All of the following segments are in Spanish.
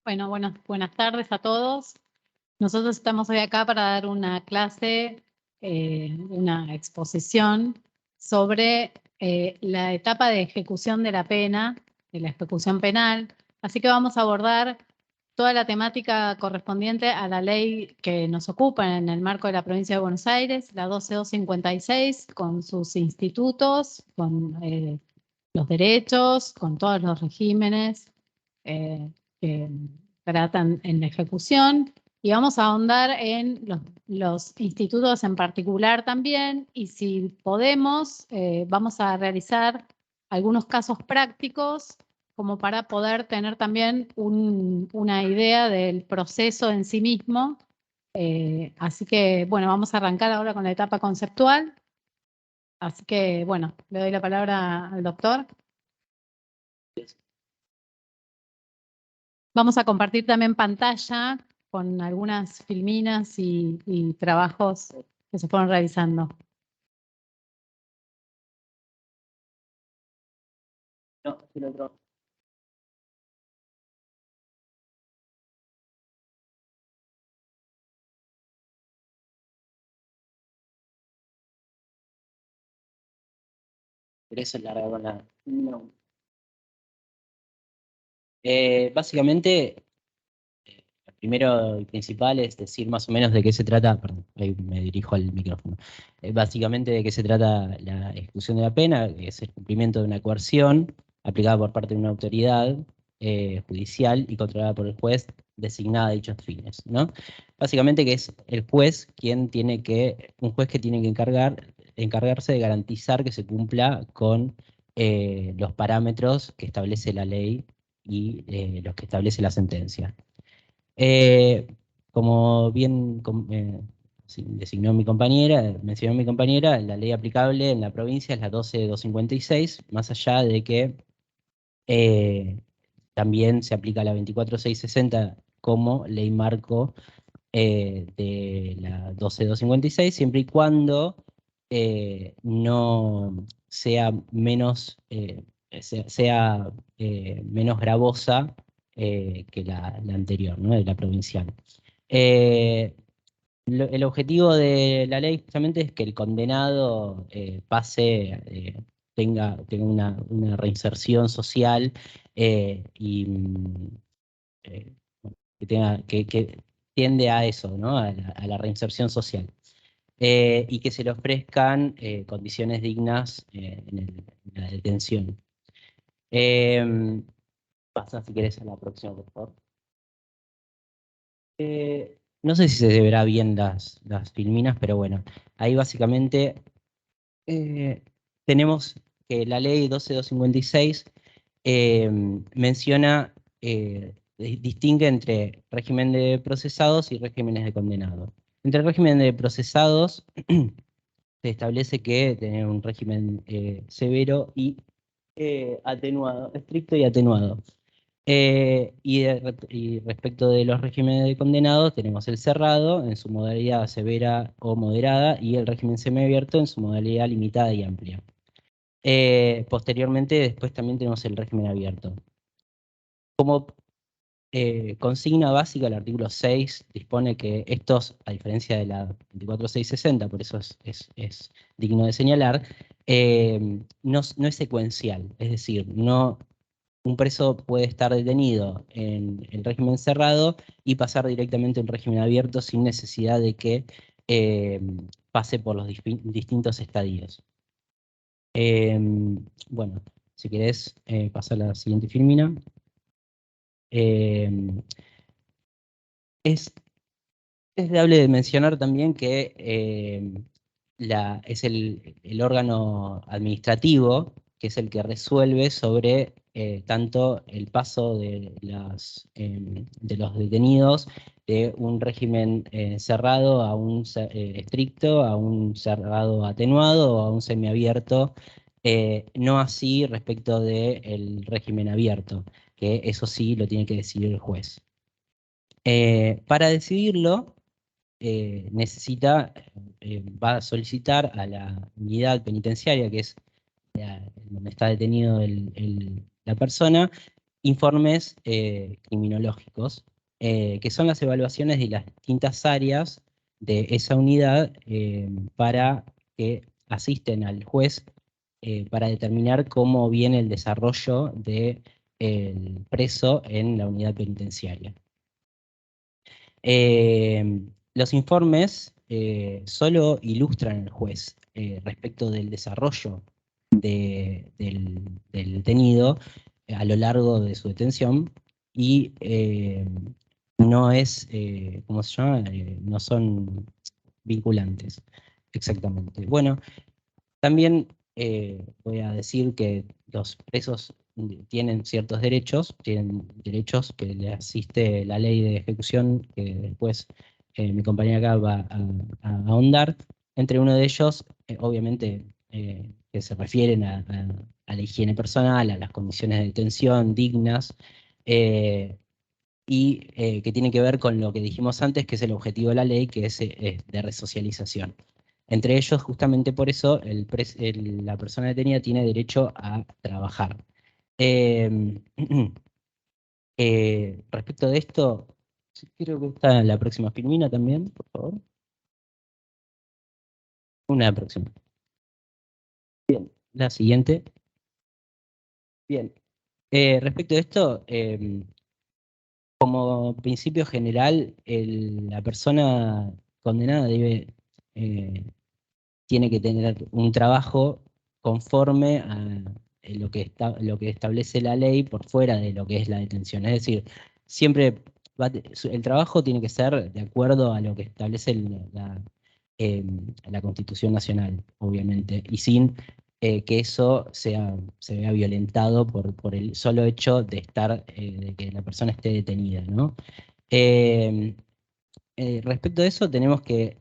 Bueno, buenas tardes a todos. Nosotros estamos hoy acá para dar una clase, una exposición sobre la etapa de ejecución de la pena, de la ejecución penal. Así que vamos a abordar toda la temática correspondiente a la ley que nos ocupa en el marco de la provincia de Buenos Aires, la 12256, con sus institutos, con los derechos, con todos los regímenes que tratan en la ejecución, y vamos a ahondar en los institutos en particular también, y si podemos, vamos a realizar algunos casos prácticos como para poder tener también una idea del proceso en sí mismo. Así que, bueno, vamos a arrancar ahora con la etapa conceptual. Así que, bueno, le doy la palabra al doctor. Vamos a compartir también pantalla con algunas filminas y trabajos que se fueron realizando. No, el otro. Pero eso es larga con la. No. Básicamente, lo primero y principal es decir más o menos de qué se trata, perdón, ahí me dirijo al micrófono. Básicamente de qué se trata la ejecución de la pena, que es el cumplimiento de una coerción aplicada por parte de una autoridad judicial y controlada por el juez designada a dichos fines, ¿no? Básicamente que es el juez un juez que tiene que encargarse de garantizar que se cumpla con los parámetros que establece la ley y los que establece la sentencia. Como bien mencionó mi compañera, la ley aplicable en la provincia es la 12256, más allá de que también se aplica la 24660 como ley marco de la 12256, siempre y cuando no sea menos, menos gravosa que la anterior, ¿no? De la provincial. El objetivo de la ley justamente es que el condenado tenga una reinserción social y eh, que tiende a eso, ¿no? A la reinserción social. Y que se le ofrezcan condiciones dignas en la detención. Pasa si querés a la próxima, por favor. No sé si se verá bien las filminas, pero bueno, ahí básicamente tenemos que la ley 12256 distingue entre régimen de procesados y regímenes de condenados. Entre el régimen de procesados se establece que tener un régimen severo y atenuado, estricto y atenuado. Y respecto de los regímenes de condenados, tenemos el cerrado en su modalidad severa o moderada y el régimen semiabierto en su modalidad limitada y amplia. Posteriormente, después también tenemos el régimen abierto. Como consigna básica, el artículo 6 dispone que estos, a diferencia de la 24660, por eso es digno de señalar, no es secuencial, es decir, un preso puede estar detenido en el régimen cerrado y pasar directamente a un régimen abierto sin necesidad de que pase por los distintos estadios. Bueno, si querés pasar a la siguiente filmina. Es deseable de mencionar también que es el órgano administrativo, que es el que resuelve sobre tanto el paso de los detenidos de un régimen cerrado a un estricto, a un cerrado atenuado o a un semiabierto, no así respecto del régimen abierto, que eso sí lo tiene que decidir el juez. Para decidirlo, va a solicitar a la unidad penitenciaria, que es donde está detenido la persona, informes criminológicos, que son las evaluaciones de las distintas áreas de esa unidad para que asisten al juez para determinar cómo viene el desarrollo del preso en la unidad penitenciaria. Los informes solo ilustran al juez respecto del desarrollo del detenido a lo largo de su detención y no es, ¿cómo se llama? No son vinculantes, exactamente. Bueno, también voy a decir que los presos tienen ciertos derechos, tienen derechos que le asiste la ley de ejecución, que después mi compañera acá va a ahondar. Entre uno de ellos, obviamente, que se refieren a la higiene personal, a las condiciones de detención dignas, y que tiene que ver con lo que dijimos antes, que es el objetivo de la ley, que es de resocialización. Entre ellos, justamente por eso, la persona detenida tiene derecho a trabajar. Respecto de esto, creo que está la próxima filmina también, por favor. Una próxima. Bien, la siguiente. Bien. Respecto de esto, como principio general, la persona condenada tiene que tener un trabajo conforme a lo que establece la ley por fuera de lo que es la detención. Es decir, siempre el trabajo tiene que ser de acuerdo a lo que establece la Constitución Nacional, obviamente, y sin que eso se vea violentado por el solo hecho de de que la persona esté detenida, ¿no? Respecto a eso, tenemos que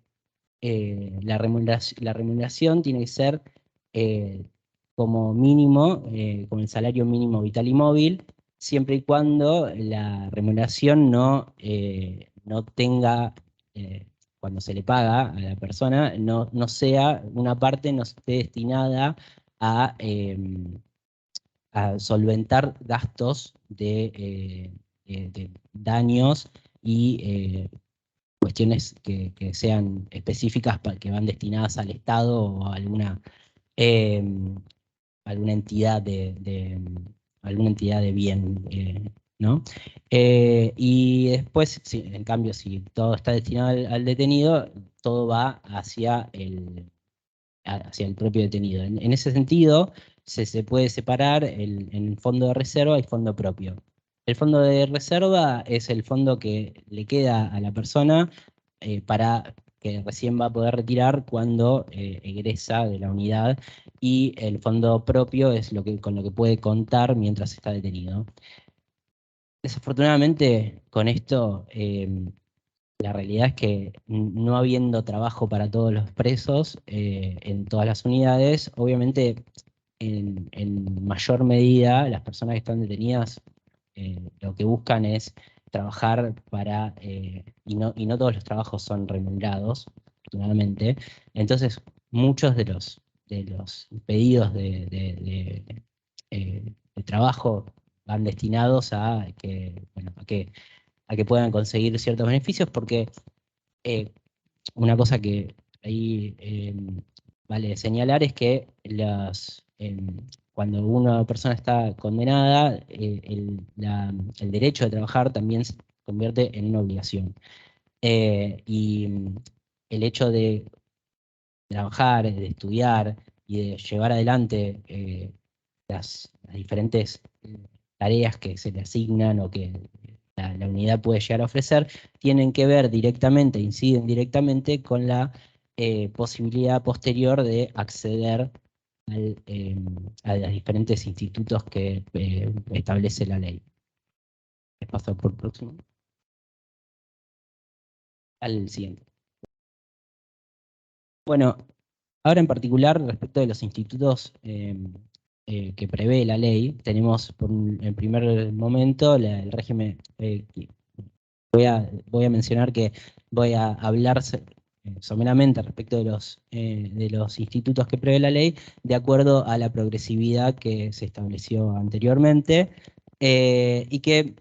la remuneración tiene que ser como mínimo, como el salario mínimo vital y móvil, siempre y cuando la remuneración no tenga, cuando se le paga a la persona, no sea, una parte no esté destinada a solventar gastos de daños y cuestiones que sean específicas que van destinadas al Estado o a eh, alguna entidad alguna entidad de bien, ¿no? Y después, en cambio, si todo está destinado al detenido, todo va hacia el propio detenido. En ese sentido, se puede separar en el fondo de reserva y fondo propio. El fondo de reserva es el fondo que le queda a la persona para que recién va a poder retirar cuando egresa de la unidad, y el fondo propio es con lo que puede contar mientras está detenido. Desafortunadamente, con esto, la realidad es que no habiendo trabajo para todos los presos en todas las unidades, obviamente en mayor medida las personas que están detenidas lo que buscan es trabajar y no todos los trabajos son remunerados, afortunadamente. Entonces, muchos de los pedidos de trabajo van destinados a que puedan conseguir ciertos beneficios, porque una cosa que ahí vale señalar es que cuando una persona está condenada, el derecho de trabajar también se convierte en una obligación. Y el hecho de trabajar, de estudiar y de llevar adelante las diferentes tareas que se le asignan o que la unidad puede llegar a ofrecer, tienen que ver directamente, inciden directamente con la posibilidad posterior de acceder a los diferentes institutos que establece la ley. Les paso por próximo. Al siguiente. Bueno, ahora en particular, respecto de los institutos que prevé la ley, tenemos en primer momento el régimen. Voy a mencionar que voy a hablar someramente respecto de los institutos que prevé la ley, de acuerdo a la progresividad que se estableció anteriormente. y que,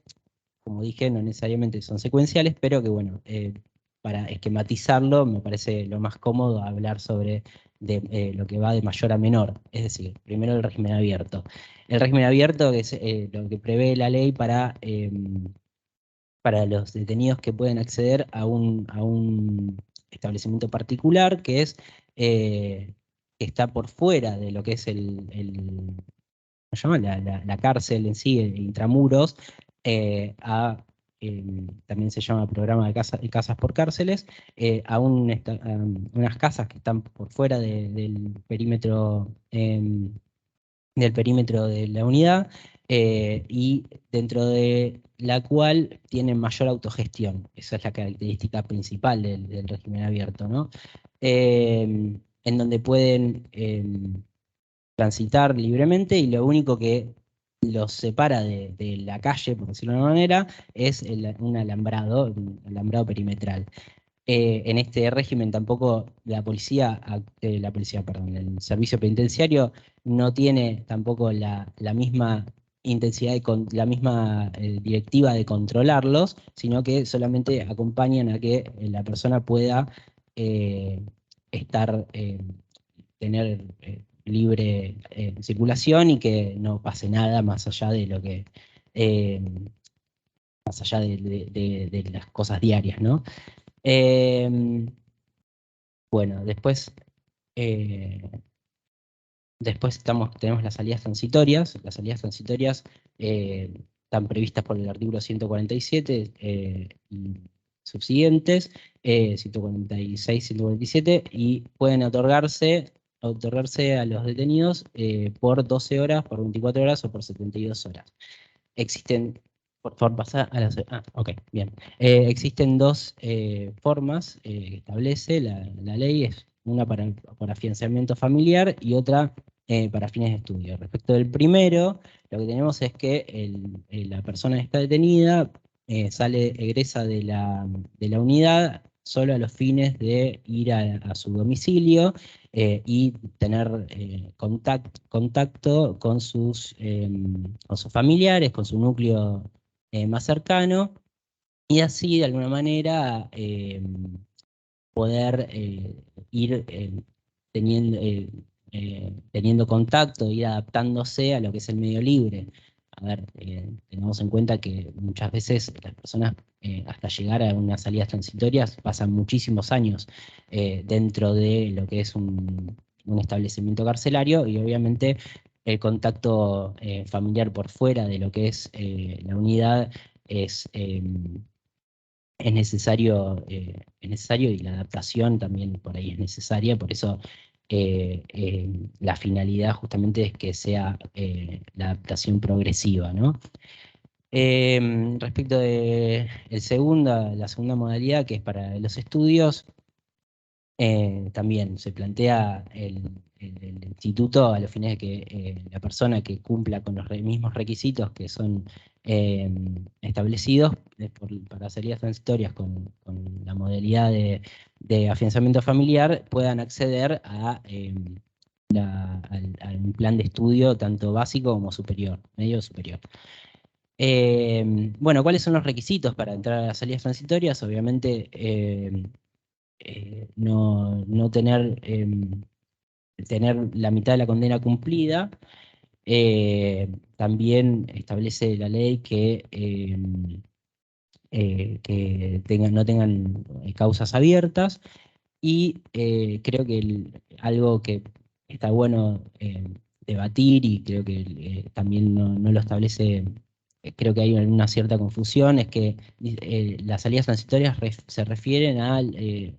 como dije, no necesariamente son secuenciales, pero que bueno, para esquematizarlo me parece lo más cómodo hablar sobre lo que va de mayor a menor, es decir, primero el régimen abierto. El régimen abierto es lo que prevé la ley para los detenidos que pueden acceder a un establecimiento particular que es que está por fuera de lo que es ¿cómo se llama? La cárcel en sí, intramuros, también se llama programa de casas por cárceles, a unas casas que están por fuera del perímetro de la unidad, y dentro de la cual tienen mayor autogestión. Esa es la característica principal del régimen abierto, ¿no? En donde pueden transitar libremente y lo único que los separa de la calle, por decirlo de una manera, es un alambrado perimetral. En este régimen tampoco perdón, el servicio penitenciario no tiene tampoco la misma intensidad, la misma directiva de controlarlos, sino que solamente acompañan a que la persona pueda eh, estar, tener libre circulación y que no pase nada más allá de lo que, eh, más allá de las cosas diarias, ¿no? Eh, bueno, eh, después tenemos las salidas transitorias. Las salidas transitorias están previstas por el artículo 147 y subsiguientes, 146, 147, y pueden otorgarse a los detenidos por 12 horas, por 24 horas o por 72 horas. Existen, por favor, pasa a las... Ah, ok, bien. Existen dos formas que establece la ley, es una para afianzamiento familiar y otra para fines de estudio. Respecto del primero, lo que tenemos es que la persona que está detenida egresa de la unidad solo a los fines de ir a su domicilio y tener contacto con sus familiares, con su núcleo más cercano, y así de alguna manera poder ir teniendo contacto, ir adaptándose a lo que es el medio libre. A ver, tengamos en cuenta que muchas veces las personas, hasta llegar a unas salidas transitorias, pasan muchísimos años dentro de lo que es un establecimiento carcelario, y obviamente el contacto familiar por fuera de lo que es la unidad es, es necesario, y la adaptación también por ahí es necesaria. Por eso la finalidad justamente es que sea la adaptación progresiva, ¿no? Respecto de la segunda modalidad, que es para los estudios, también se plantea el instituto a los fines de que la persona que cumpla con los mismos requisitos que son establecidos para salidas transitorias con la modalidad de afianzamiento familiar puedan acceder a un plan de estudio tanto básico como superior, medio superior. Bueno, ¿cuáles son los requisitos para entrar a las salidas transitorias? Obviamente, no tener la mitad de la condena cumplida. También establece la ley que no tengan causas abiertas, y creo que algo que está bueno debatir, y creo que también no lo establece, creo que hay una cierta confusión, es que las salidas transitorias se refieren al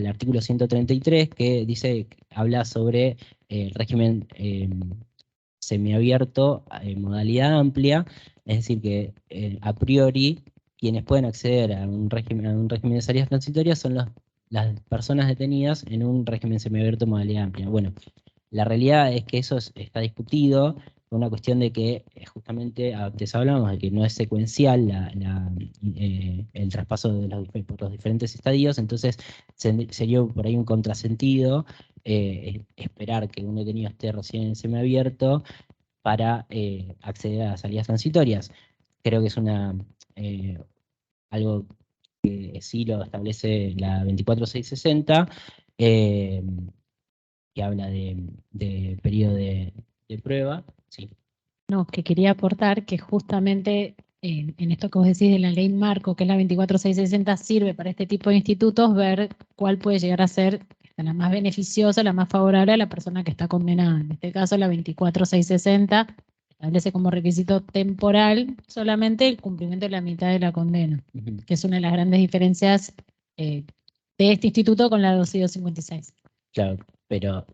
artículo 133, que habla sobre régimen semiabierto, modalidad amplia, es decir, que a priori quienes pueden acceder a un régimen de salidas transitorias son las personas detenidas en un régimen semiabierto modalidad amplia. Bueno, la realidad es que eso está discutido por una cuestión de que justamente antes hablamos de que no es secuencial el traspaso por los diferentes estadios. Entonces sería por ahí un contrasentido esperar que un detenido esté recién en semiabierto para acceder a las salidas transitorias. Creo que es algo que sí lo establece la 24660, que habla de periodo de prueba. Sí. No, que quería aportar que justamente en esto que vos decís de la ley marco, que es la 24660, sirve para este tipo de institutos ver cuál puede llegar a ser la más beneficiosa, la más favorable a la persona que está condenada. En este caso, la 24660 establece como requisito temporal solamente el cumplimiento de la mitad de la condena, que es una de las grandes diferencias de este instituto con la 256. Claro, pero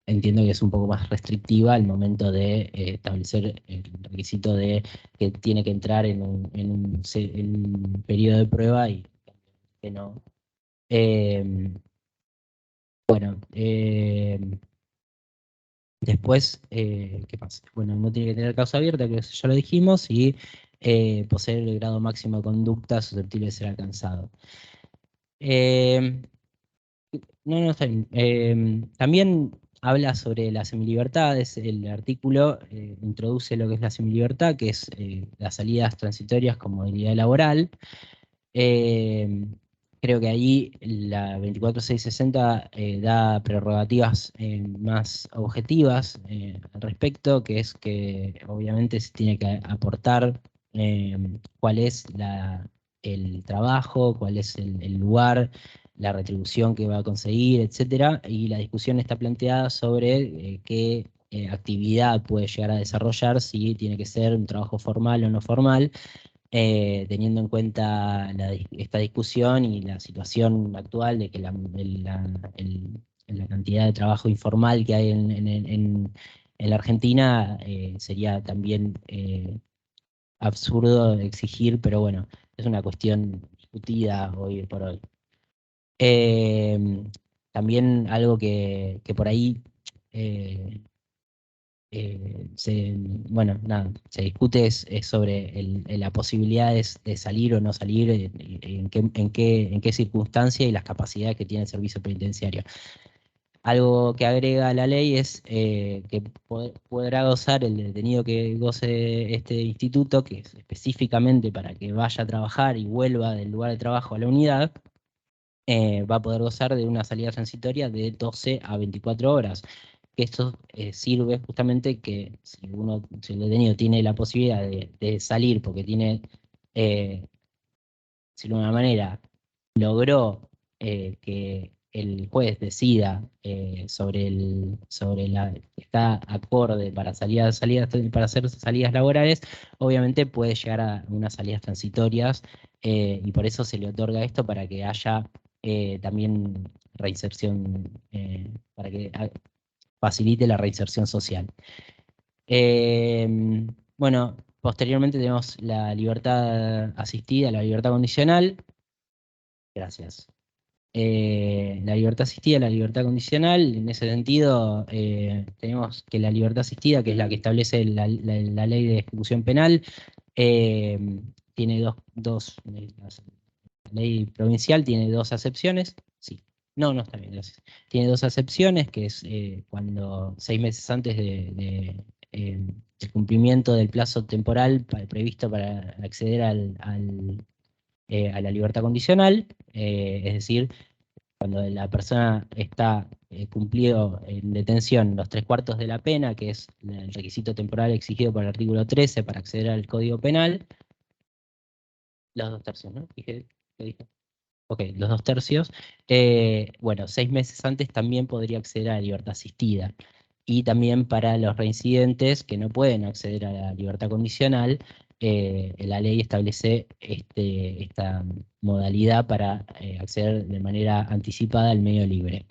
entiendo que es un poco más restrictiva al momento de establecer el requisito de que tiene que entrar en un periodo de prueba y que no. Bueno, después, ¿qué pasa? Bueno, no tiene que tener causa abierta, que eso ya lo dijimos, y poseer el grado máximo de conducta susceptible de ser alcanzado. No, está bien. También habla sobre las semilibertades. El artículo introduce lo que es la semilibertad, que es las salidas transitorias con modalidad laboral. Creo que ahí la 24660 da prerrogativas más objetivas al respecto, que es que obviamente se tiene que aportar cuál es el trabajo, cuál es el lugar, la retribución que va a conseguir, etcétera, y la discusión está planteada sobre qué actividad puede llegar a desarrollar, si tiene que ser un trabajo formal o no formal, teniendo en cuenta esta discusión y la situación actual de que la cantidad de trabajo informal que hay en la Argentina, sería también absurdo exigir, pero bueno, es una cuestión discutida hoy por hoy. También algo que por ahí bueno, nada, se discute es sobre las posibilidades de salir o no salir, en qué circunstancia y las capacidades que tiene el servicio penitenciario. Algo que agrega la ley es que podrá gozar el detenido que goce este instituto, que es específicamente para que vaya a trabajar y vuelva del lugar de trabajo a la unidad, va a poder gozar de una salida transitoria de 12 a 24 horas. Esto sirve justamente que si el detenido tiene la posibilidad de salir porque tiene, de alguna manera, logró que el juez decida está acorde para hacer salidas laborales, obviamente puede llegar a unas salidas transitorias, y por eso se le otorga esto para que haya también reinserción, para que facilite la reinserción social. Bueno, posteriormente tenemos la libertad asistida, la libertad condicional. Gracias. La libertad asistida, la libertad condicional, en ese sentido, tenemos que la libertad asistida, que es la que establece la ley de ejecución penal, tiene la ley provincial tiene dos acepciones. Sí, no, está bien, gracias. Tiene dos acepciones, que es cuando 6 meses antes del cumplimiento del plazo temporal previsto para acceder a la libertad condicional, es decir, cuando la persona está cumplido en detención los 3/4 de la pena, que es el requisito temporal exigido por el artículo 13 para acceder al Código Penal, los 2/3, ¿no? ¿Qué dije? Ok, los 2/3. Bueno, 6 meses antes también podría acceder a la libertad asistida. Y también para los reincidentes que no pueden acceder a la libertad condicional, la ley establece esta modalidad para acceder de manera anticipada al medio libre.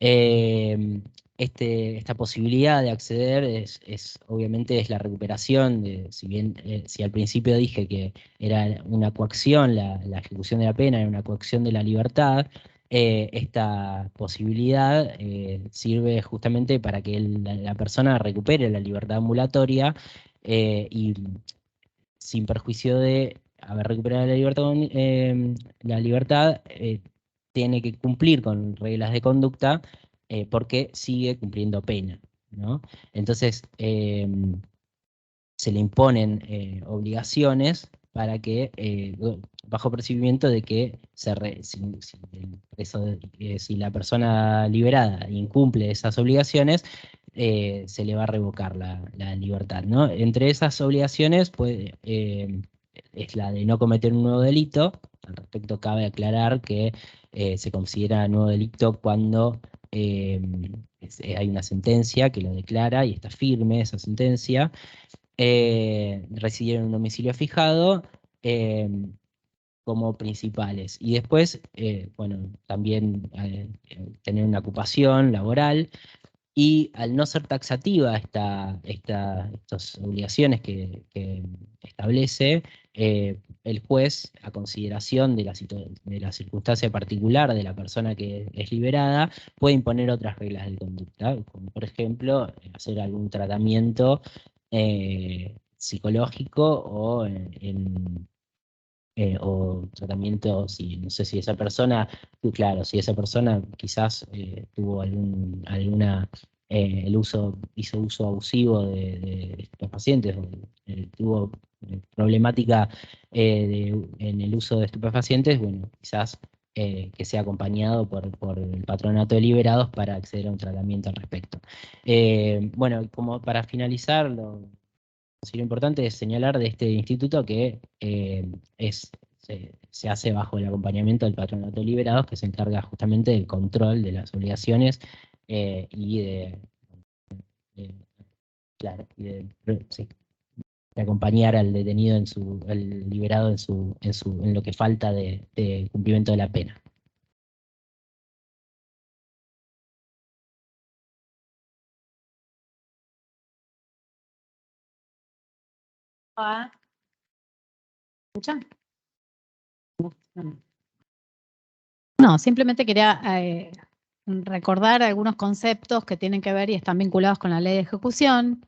Eh, esta posibilidad de acceder obviamente es la recuperación si bien si al principio dije que era una coacción, la ejecución de la pena era una coacción de la libertad, esta posibilidad sirve justamente para que la persona recupere la libertad ambulatoria, y sin perjuicio de haber recuperado la libertad, tiene que cumplir con reglas de conducta porque sigue cumpliendo pena. ¿no? Entonces, se le imponen obligaciones para que, bajo percibimiento de que si la persona liberada incumple esas obligaciones, se le va a revocar la libertad, ¿no? Entre esas obligaciones es la de no cometer un nuevo delito. Al respecto, cabe aclarar que se considera nuevo delito cuando hay una sentencia que lo declara y está firme esa sentencia. Residir en un domicilio fijado eh, como principales. Y después, bueno, también tener una ocupación laboral. Y al no ser taxativa estas obligaciones que establece, el juez, a consideración de la circunstancia particular de la persona que es liberada, puede imponer otras reglas de conducta, como por ejemplo hacer algún tratamiento psicológico o tratamiento, si no sé si esa persona, claro, si esa persona quizás tuvo hizo uso abusivo de estos pacientes, o tuvo problemática en el uso de estupefacientes, bueno, quizás que sea acompañado por el patronato de liberados para acceder a un tratamiento al respecto. Bueno, como para finalizar, lo importante es señalar de este instituto que se hace bajo el acompañamiento del patronato de liberados, que se encarga justamente del control de las obligaciones y de- claro, sí, de acompañar al detenido al liberado en lo que falta de cumplimiento de la pena. Ah, ¿escuchan? No, simplemente quería recordar algunos conceptos que tienen que ver y están vinculados con la ley de ejecución.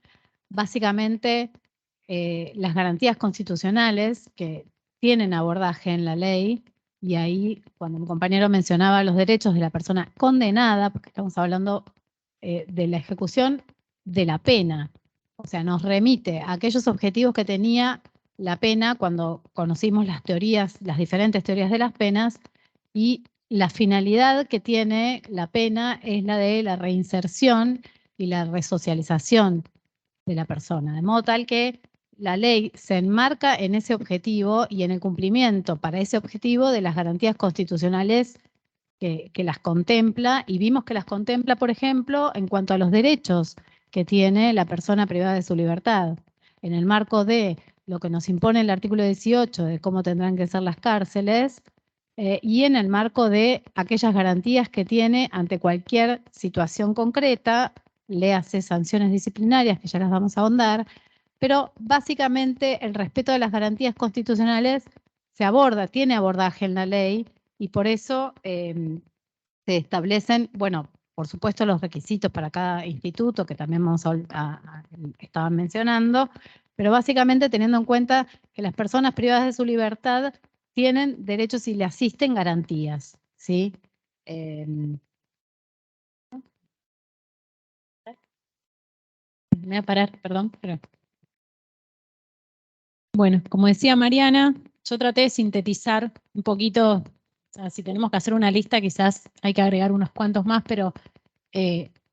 Básicamente, las garantías constitucionales que tienen abordaje en la ley, y ahí cuando mi compañero mencionaba los derechos de la persona condenada, porque estamos hablando de la ejecución de la pena, o sea, nos remite a aquellos objetivos que tenía la pena cuando conocimos las teorías, las diferentes teorías de las penas, y la finalidad que tiene la pena es la de la reinserción y la resocialización de la persona, de modo tal que la ley se enmarca en ese objetivo y en el cumplimiento para ese objetivo de las garantías constitucionales que las contempla, y vimos que las contempla, por ejemplo, en cuanto a los derechos que tiene la persona privada de su libertad, en el marco de lo que nos impone el artículo 18 de cómo tendrán que ser las cárceles, y en el marco de aquellas garantías que tiene ante cualquier situación concreta, léase sanciones disciplinarias, que ya las vamos a ahondar, pero básicamente el respeto de las garantías constitucionales se aborda, tiene abordaje en la ley, y por eso se establecen, bueno, por supuesto los requisitos para cada instituto, que también estaban mencionando, pero básicamente teniendo en cuenta que las personas privadas de su libertad tienen derechos y le asisten garantías, ¿sí? Me voy a parar, perdón, pero... Bueno, como decía Mariana, yo traté de sintetizar un poquito, o sea, si tenemos que hacer una lista, quizás hay que agregar unos cuantos más, pero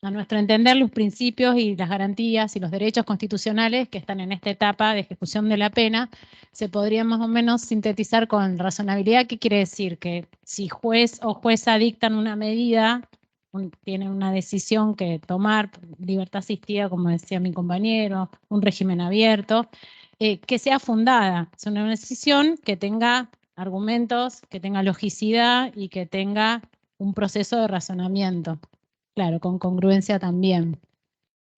a nuestro entender, los principios y las garantías y los derechos constitucionales que están en esta etapa de ejecución de la pena se podrían más o menos sintetizar con razonabilidad. ¿Qué quiere decir? Que si juez o jueza dictan una medida, tienen una decisión que tomar, libertad asistida, como decía mi compañero, un régimen abierto, que sea fundada. Es una decisión que tenga argumentos, que tenga logicidad y que tenga un proceso de razonamiento. Claro, con congruencia también.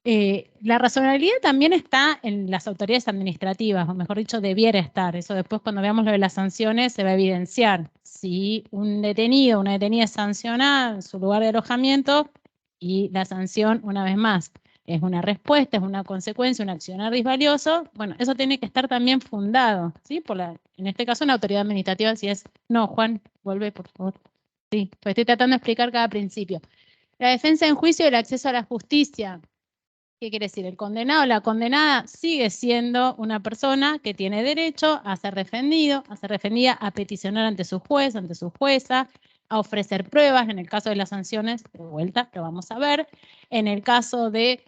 La razonabilidad también está en las autoridades administrativas, o mejor dicho, debiera estar. Eso después cuando veamos lo de las sanciones se va a evidenciar. Si un detenido, una detenida es sancionada en su lugar de alojamiento y la sanción, una vez más, es una respuesta, es una consecuencia, un accionar disvalioso, bueno, eso tiene que estar también fundado, ¿sí? En este caso, una autoridad administrativa, si es, no, Juan, vuelve, por favor. Sí, pues estoy tratando de explicar cada principio. La defensa en juicio y el acceso a la justicia. ¿Qué quiere decir? El condenado o la condenada sigue siendo una persona que tiene derecho a ser defendido, a ser defendida, a peticionar ante su juez, ante su jueza, a ofrecer pruebas. En el caso de las sanciones, de vuelta, lo vamos a ver. En el caso de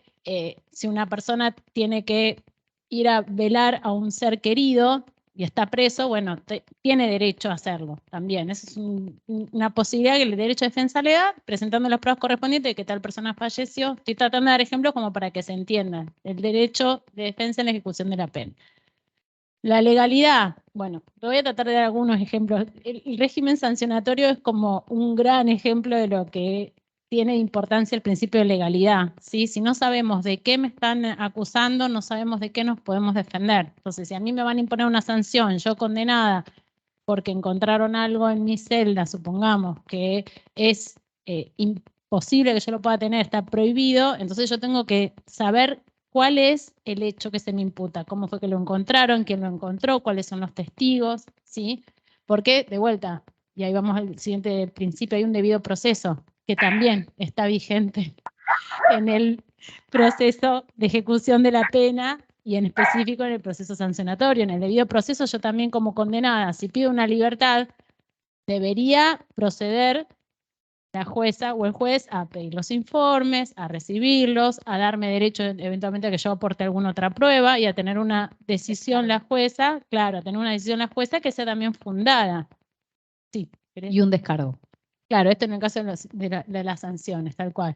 si una persona tiene que ir a velar a un ser querido y está preso, bueno, tiene derecho a hacerlo también. Esa es una posibilidad que el derecho de defensa le da, presentando las pruebas correspondientes de que tal persona falleció. Estoy tratando de dar ejemplos como para que se entienda. El derecho de defensa en la ejecución de la pena. La legalidad, bueno, voy a tratar de dar algunos ejemplos. El régimen sancionatorio es como un gran ejemplo de lo que tiene importancia el principio de legalidad, ¿sí? Si no sabemos de qué me están acusando, no sabemos de qué nos podemos defender. Entonces, si a mí me van a imponer una sanción, yo condenada porque encontraron algo en mi celda, supongamos que es imposible que yo lo pueda tener, está prohibido, entonces yo tengo que saber cuál es el hecho que se me imputa, cómo fue que lo encontraron, quién lo encontró, cuáles son los testigos, ¿sí? Porque, de vuelta, y ahí vamos al siguiente principio, hay un debido proceso que también está vigente en el proceso de ejecución de la pena y en específico en el proceso sancionatorio. En el debido proceso, yo también como condenada, si pido una libertad, debería proceder la jueza o el juez a pedir los informes, a recibirlos, a darme derecho eventualmente a que yo aporte alguna otra prueba y a tener una decisión la jueza, claro, a tener una decisión la jueza que sea también fundada. Sí. Y un descargo. Claro, esto en el caso de las sanciones, tal cual.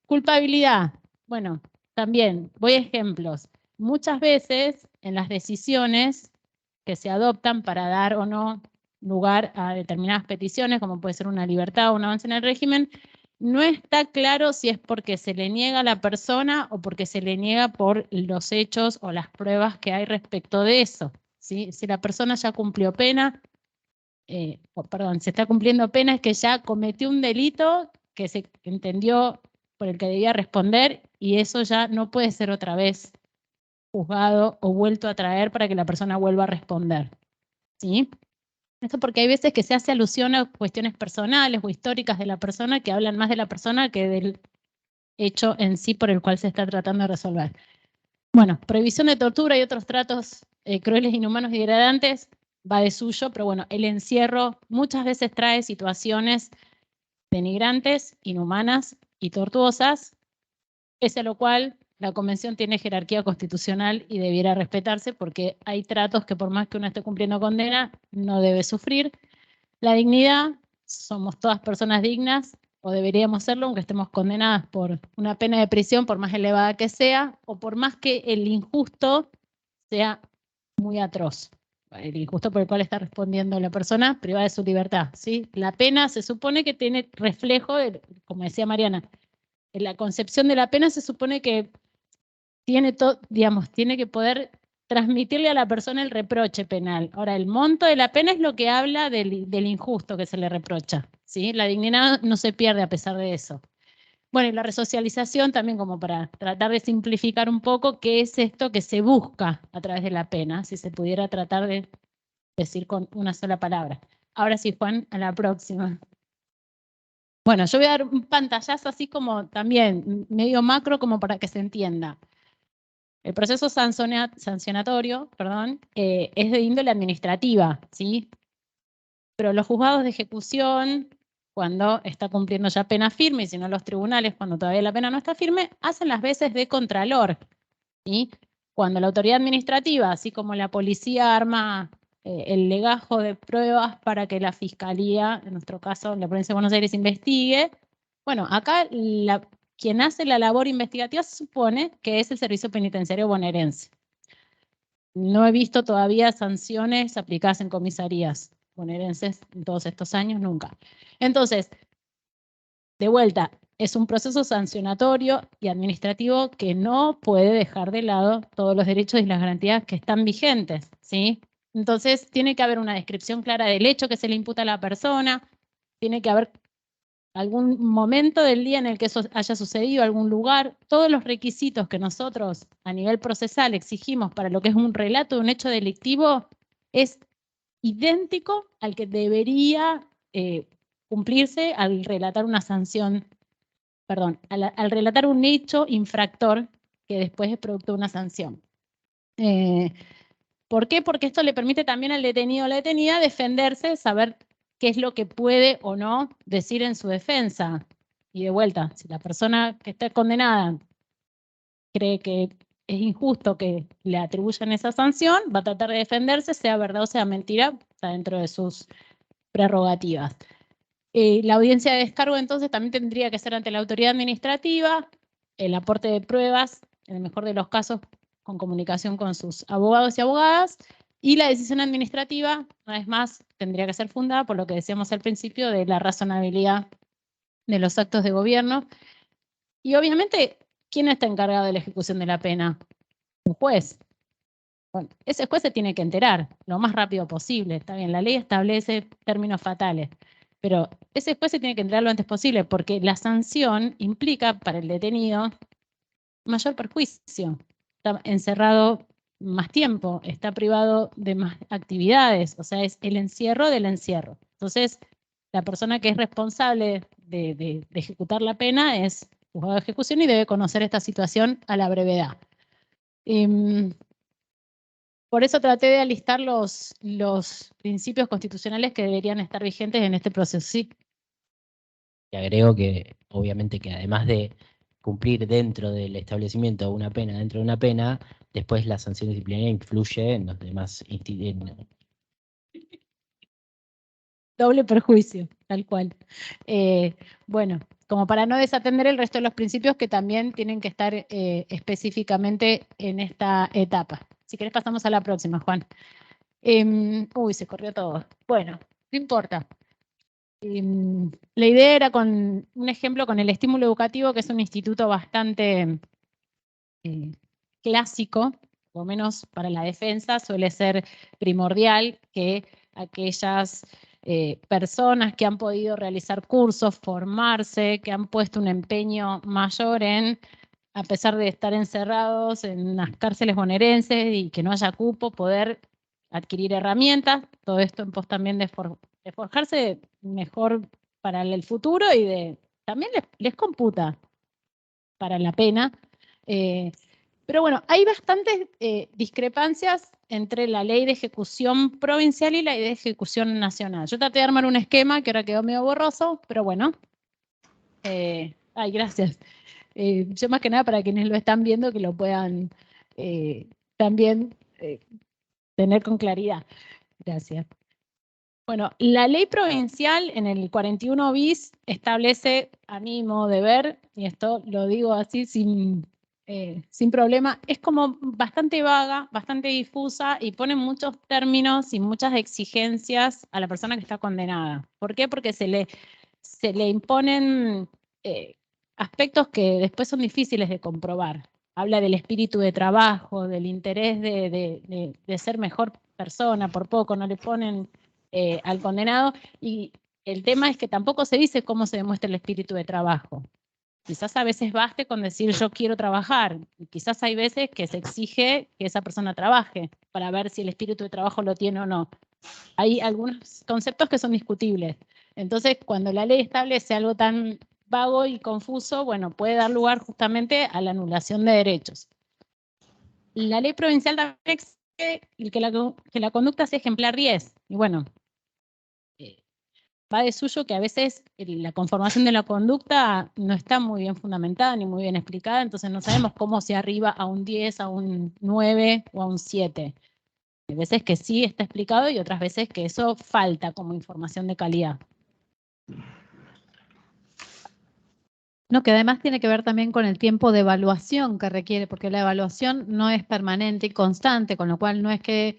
Culpabilidad. Bueno, también voy a ejemplos. Muchas veces en las decisiones que se adoptan para dar o no lugar a determinadas peticiones, como puede ser una libertad o un avance en el régimen, no está claro si es porque se le niega a la persona o porque se le niega por los hechos o las pruebas que hay respecto de eso, ¿sí? Si la persona ya cumplió pena, se está cumpliendo pena, es que ya cometió un delito que se entendió por el que debía responder y eso ya no puede ser otra vez juzgado o vuelto a traer para que la persona vuelva a responder. ¿Sí? Esto porque hay veces que se hace alusión a cuestiones personales o históricas de la persona que hablan más de la persona que del hecho en sí por el cual se está tratando de resolver. Bueno, prohibición de tortura y otros tratos crueles, inhumanos y degradantes va de suyo, pero bueno, el encierro muchas veces trae situaciones denigrantes, inhumanas y tortuosas, pese a lo cual la Convención tiene jerarquía constitucional y debiera respetarse porque hay tratos que por más que uno esté cumpliendo condena, no debe sufrir. La dignidad, somos todas personas dignas, o deberíamos serlo, aunque estemos condenadas por una pena de prisión, por más elevada que sea, o por más que el injusto sea muy atroz. El injusto por el cual está respondiendo la persona privada de su libertad, ¿sí? La pena se supone que tiene reflejo, como decía Mariana, en la concepción de la pena se supone que tiene que poder transmitirle a la persona el reproche penal. Ahora, el monto de la pena es lo que habla del injusto que se le reprocha, ¿sí? La dignidad no se pierde a pesar de eso. Bueno, y la resocialización también como para tratar de simplificar un poco qué es esto que se busca a través de la pena, si se pudiera tratar de decir con una sola palabra. Ahora sí, Juan, a la próxima. Bueno, yo voy a dar un pantallazo así como también medio macro como para que se entienda. El proceso sancionatorio, es de índole administrativa, ¿sí? Pero los juzgados de ejecución, cuando está cumpliendo ya pena firme, y si no los tribunales, cuando todavía la pena no está firme, hacen las veces de contralor, ¿sí? Cuando la autoridad administrativa, así como la policía, arma el legajo de pruebas para que la fiscalía, en nuestro caso la provincia de Buenos Aires, investigue, bueno, acá quien hace la labor investigativa se supone que es el Servicio Penitenciario Bonaerense. No he visto todavía sanciones aplicadas en comisarías bonaerenses en todos estos años, nunca. Entonces, de vuelta, es un proceso sancionatorio y administrativo que no puede dejar de lado todos los derechos y las garantías que están vigentes, ¿sí? Entonces, tiene que haber una descripción clara del hecho que se le imputa a la persona, tiene que haber algún momento del día en el que eso haya sucedido, algún lugar, todos los requisitos que nosotros a nivel procesal exigimos para lo que es un relato de un hecho delictivo es idéntico al que debería cumplirse al relatar una sanción, perdón, al relatar un hecho infractor que después es producto de una sanción. ¿Por qué? Porque esto le permite también al detenido o la detenida defenderse, saber qué es lo que puede o no decir en su defensa. Y de vuelta, si la persona que está condenada cree que es injusto que le atribuyan esa sanción, va a tratar de defenderse, sea verdad o sea mentira, está dentro de sus prerrogativas. La audiencia de descargo entonces también tendría que ser ante la autoridad administrativa, el aporte de pruebas, en el mejor de los casos, con comunicación con sus abogados y abogadas, y la decisión administrativa, una vez más, tendría que ser fundada por lo que decíamos al principio de la razonabilidad de los actos de gobierno. Y obviamente, ¿quién está encargado de la ejecución de la pena? Un juez. Bueno, ese juez se tiene que enterar lo más rápido posible. Está bien, la ley establece términos fatales, pero ese juez se tiene que enterar lo antes posible porque la sanción implica para el detenido mayor perjuicio. Está encerrado más tiempo, está privado de más actividades, o sea, es el encierro del encierro. Entonces, la persona que es responsable de ejecutar la pena es juzgado de ejecución y debe conocer esta situación a la brevedad. Por eso traté de alistar los principios constitucionales que deberían estar vigentes en este proceso. Sí. Y agrego que, obviamente, que además de cumplir dentro del establecimiento una pena, dentro de una pena, después la sanción disciplinaria influye en los demás Doble perjuicio, tal cual. Bueno, como para no desatender el resto de los principios que también tienen que estar específicamente en esta etapa. Si querés pasamos a la próxima, Juan. Uy, se corrió todo. Bueno, no importa. La idea era con un ejemplo con el estímulo educativo, que es un instituto bastante clásico, por lo menos para la defensa, suele ser primordial que aquellas personas que han podido realizar cursos, formarse, que han puesto un empeño mayor en, a pesar de estar encerrados en las cárceles bonaerenses y que no haya cupo, poder adquirir herramientas, todo esto en pos también de forjarse mejor para el futuro y también les computa para la pena. Pero bueno, hay bastantes discrepancias entre la ley de ejecución provincial y la ley de ejecución nacional. Yo traté de armar un esquema que ahora quedó medio borroso, pero bueno. Ay, gracias. Yo más que nada para quienes lo están viendo que lo puedan también tener con claridad. Gracias. Bueno, la ley provincial en el 41 bis establece, a mi modo de ver, y esto lo digo así sin problema, es como bastante vaga, bastante difusa y pone muchos términos y muchas exigencias a la persona que está condenada. ¿Por qué? Porque se le imponen aspectos que después son difíciles de comprobar. Habla del espíritu de trabajo, del interés de ser mejor persona, por poco no le ponen al condenado, y el tema es que tampoco se dice cómo se demuestra el espíritu de trabajo. Quizás a veces baste con decir yo quiero trabajar, y quizás hay veces que se exige que esa persona trabaje para ver si el espíritu de trabajo lo tiene o no. Hay algunos conceptos que son discutibles. Entonces, cuando la ley establece algo tan vago y confuso, bueno, puede dar lugar justamente a la anulación de derechos. La ley provincial también exige que la conducta sea ejemplar 10. Y bueno, va de suyo que a veces la conformación de la conducta no está muy bien fundamentada ni muy bien explicada, entonces no sabemos cómo se arriba a un 10, a un 9 o a un 7. Hay veces que sí está explicado y otras veces que eso falta como información de calidad. No, que además tiene que ver también con el tiempo de evaluación que requiere, porque la evaluación no es permanente y constante, con lo cual no es que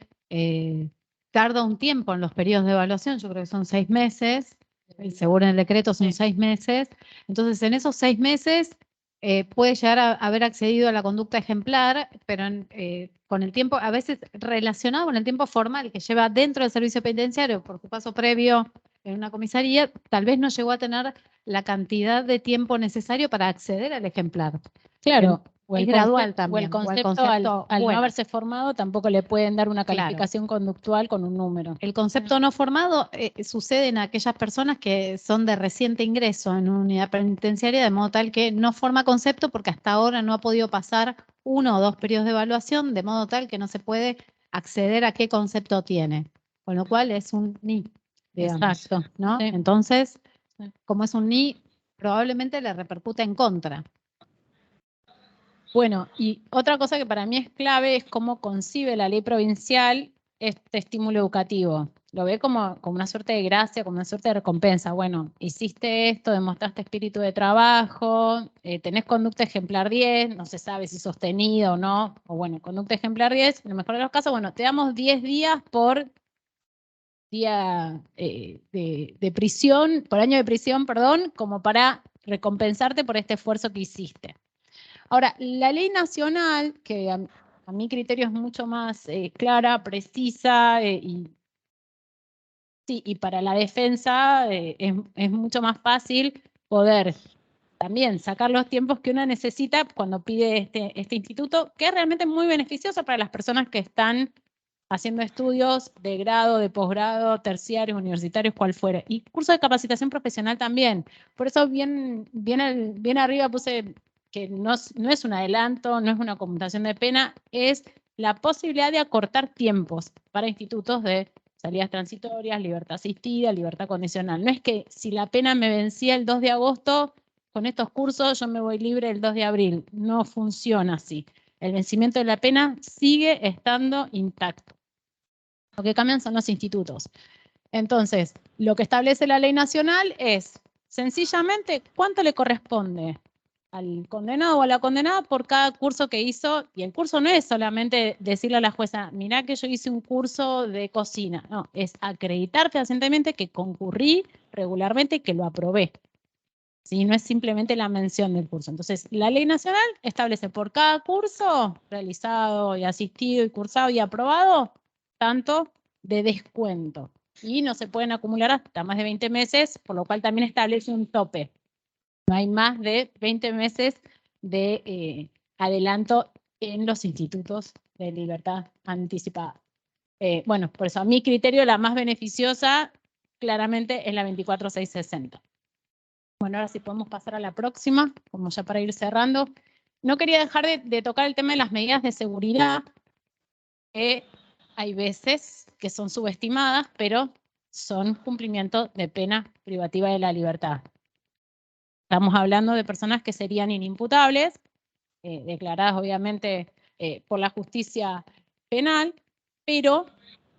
tarda un tiempo en los periodos de evaluación, yo creo que son 6 meses, según el decreto son 6 meses, entonces en esos 6 meses puede llegar a haber accedido a la conducta ejemplar, pero con el tiempo, a veces relacionado con el tiempo formal que lleva dentro del servicio penitenciario por su paso previo en una comisaría, tal vez no llegó a tener la cantidad de tiempo necesario para acceder al ejemplar. Claro, es gradual también. O el concepto al no haberse formado tampoco le pueden dar una calificación conductual con un número. El concepto no formado sucede en aquellas personas que son de reciente ingreso en una unidad penitenciaria, de modo tal que no forma concepto porque hasta ahora no ha podido pasar 1 o 2 periodos de evaluación, de modo tal que no se puede acceder a qué concepto tiene. Con lo cual es un ni, digamos, Exacto. ¿no? Sí. Entonces, como es un ni, probablemente le repercute en contra. Bueno, y otra cosa que para mí es clave es cómo concibe la ley provincial este estímulo educativo. Lo ve como una suerte de gracia, como una suerte de recompensa. Bueno, hiciste esto, demostraste espíritu de trabajo, tenés conducta ejemplar 10, no se sabe si sostenido o no, o bueno, conducta ejemplar 10, en el mejor de los casos, bueno, te damos 10 días por día de prisión, por año de prisión, perdón, como para recompensarte por este esfuerzo que hiciste. Ahora, la ley nacional, que a mi criterio es mucho más clara, precisa y para la defensa es mucho más fácil poder también sacar los tiempos que uno necesita cuando pide este instituto, que es realmente muy beneficioso para las personas que están haciendo estudios de grado, de posgrado, terciarios, universitarios, cual fuera. Y curso de capacitación profesional también. Por eso bien arriba puse que no es un adelanto, no es una conmutación de pena, es la posibilidad de acortar tiempos para institutos de salidas transitorias, libertad asistida, libertad condicional. No es que si la pena me vencía el 2 de agosto, con estos cursos yo me voy libre el 2 de abril. No funciona así. El vencimiento de la pena sigue estando intacto. Lo que cambian son los institutos. Entonces, lo que establece la ley nacional es sencillamente cuánto le corresponde al condenado o a la condenada por cada curso que hizo. Y el curso no es solamente decirle a la jueza, mirá que yo hice un curso de cocina. No, es acreditar fehacientemente que concurrí regularmente y que lo aprobé. ¿Sí? No es simplemente la mención del curso. Entonces, la ley nacional establece por cada curso realizado y asistido y cursado y aprobado, tanto de descuento. Y no se pueden acumular hasta más de 20 meses, por lo cual también establece un tope. No hay más de 20 meses de adelanto en los institutos de libertad anticipada. Bueno, por eso a mi criterio la más beneficiosa claramente es la 24660. Bueno, ahora sí podemos pasar a la próxima, como ya para ir cerrando. No quería dejar de tocar el tema de las medidas de seguridad, que hay veces que son subestimadas, pero son cumplimiento de pena privativa de la libertad. Estamos hablando de personas que serían inimputables, declaradas obviamente por la justicia penal, pero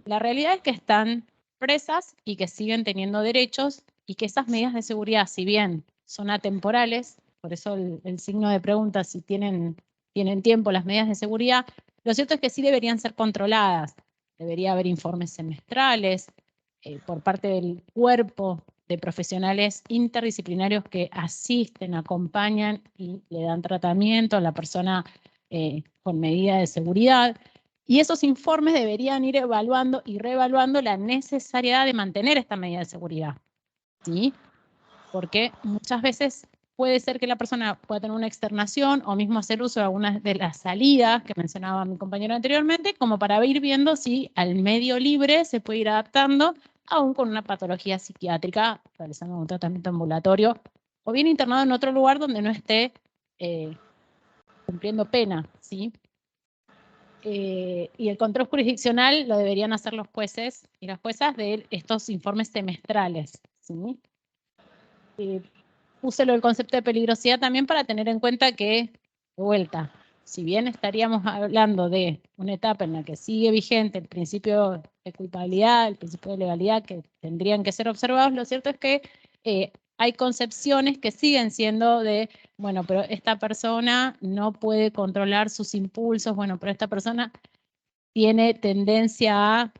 la realidad es que están presas y que siguen teniendo derechos y que esas medidas de seguridad, si bien son atemporales, por eso el signo de pregunta si tienen tiempo las medidas de seguridad, lo cierto es que sí deberían ser controladas. Debería haber informes semestrales por parte del cuerpo de profesionales interdisciplinarios que asisten, acompañan y le dan tratamiento a la persona con medida de seguridad. Y esos informes deberían ir evaluando y reevaluando la necesidad de mantener esta medida de seguridad. ¿Sí? Porque muchas veces puede ser que la persona pueda tener una externación o mismo hacer uso de algunas de las salidas que mencionaba mi compañero anteriormente, como para ir viendo si al medio libre se puede ir adaptando, aún con una patología psiquiátrica, realizando un tratamiento ambulatorio, o bien internado en otro lugar donde no esté cumpliendo pena, ¿sí? Y el control jurisdiccional lo deberían hacer los jueces y las juezas de estos informes semestrales, ¿sí? Puse el concepto de peligrosidad también para tener en cuenta que, de vuelta, si bien estaríamos hablando de una etapa en la que sigue vigente el principio de culpabilidad, el principio de legalidad que tendrían que ser observados, lo cierto es que hay concepciones que siguen siendo de, bueno, pero esta persona no puede controlar sus impulsos, bueno, pero esta persona tiene tendencia a...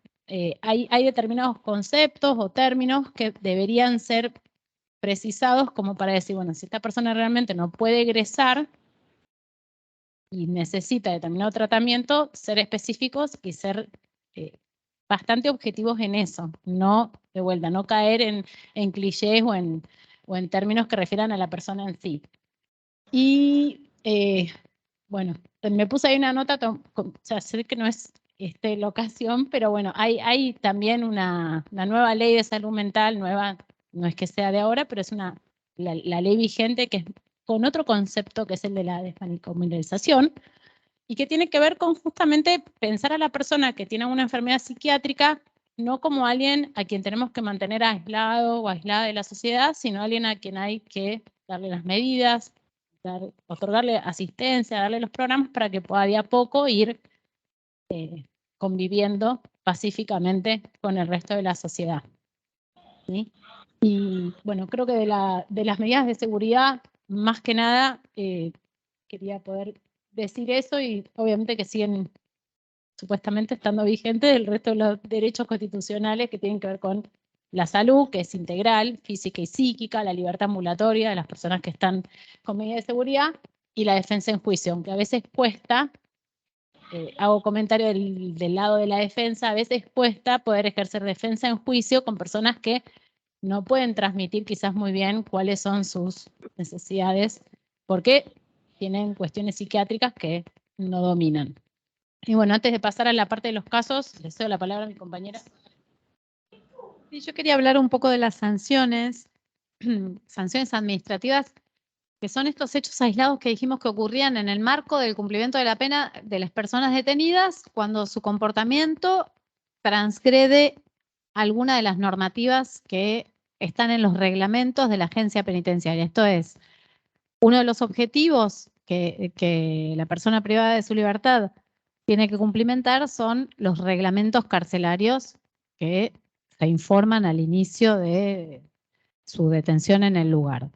hay determinados conceptos o términos que deberían ser precisados como para decir, bueno, si esta persona realmente no puede egresar y necesita determinado tratamiento, ser específicos y ser bastante objetivos en eso, no, de vuelta, no caer en clichés o en términos que refieran a la persona en sí. Y bueno, me puse ahí una nota, o sea, sé que no es la ocasión, pero bueno, hay también una nueva ley de salud mental, nueva, no es que sea de ahora, pero es la ley vigente que es con otro concepto que es el de la desmanicomialización, y que tiene que ver con justamente pensar a la persona que tiene una enfermedad psiquiátrica no como alguien a quien tenemos que mantener aislado o aislada de la sociedad, sino alguien a quien hay que darle las medidas, otorgarle asistencia, darle los programas para que pueda de a poco ir conviviendo pacíficamente con el resto de la sociedad. ¿Sí? Y bueno, creo que de las medidas de seguridad, más que nada, quería poder decir eso y obviamente que siguen supuestamente estando vigentes el resto de los derechos constitucionales que tienen que ver con la salud, que es integral, física y psíquica, la libertad ambulatoria de las personas que están con medidas de seguridad y la defensa en juicio, aunque a veces cuesta, hago comentario del lado de la defensa, a veces cuesta poder ejercer defensa en juicio con personas que no pueden transmitir quizás muy bien cuáles son sus necesidades, porque tienen cuestiones psiquiátricas que no dominan. Y bueno, antes de pasar a la parte de los casos, le cedo la palabra a mi compañera. Sí, yo quería hablar un poco de las sanciones, sanciones administrativas, que son estos hechos aislados que dijimos que ocurrían en el marco del cumplimiento de la pena de las personas detenidas cuando su comportamiento transgrede alguna de las normativas que están en los reglamentos de la agencia penitenciaria. Esto es, uno de los objetivos que la persona privada de su libertad tiene que cumplimentar son los reglamentos carcelarios que se informan al inicio de su detención en el lugar.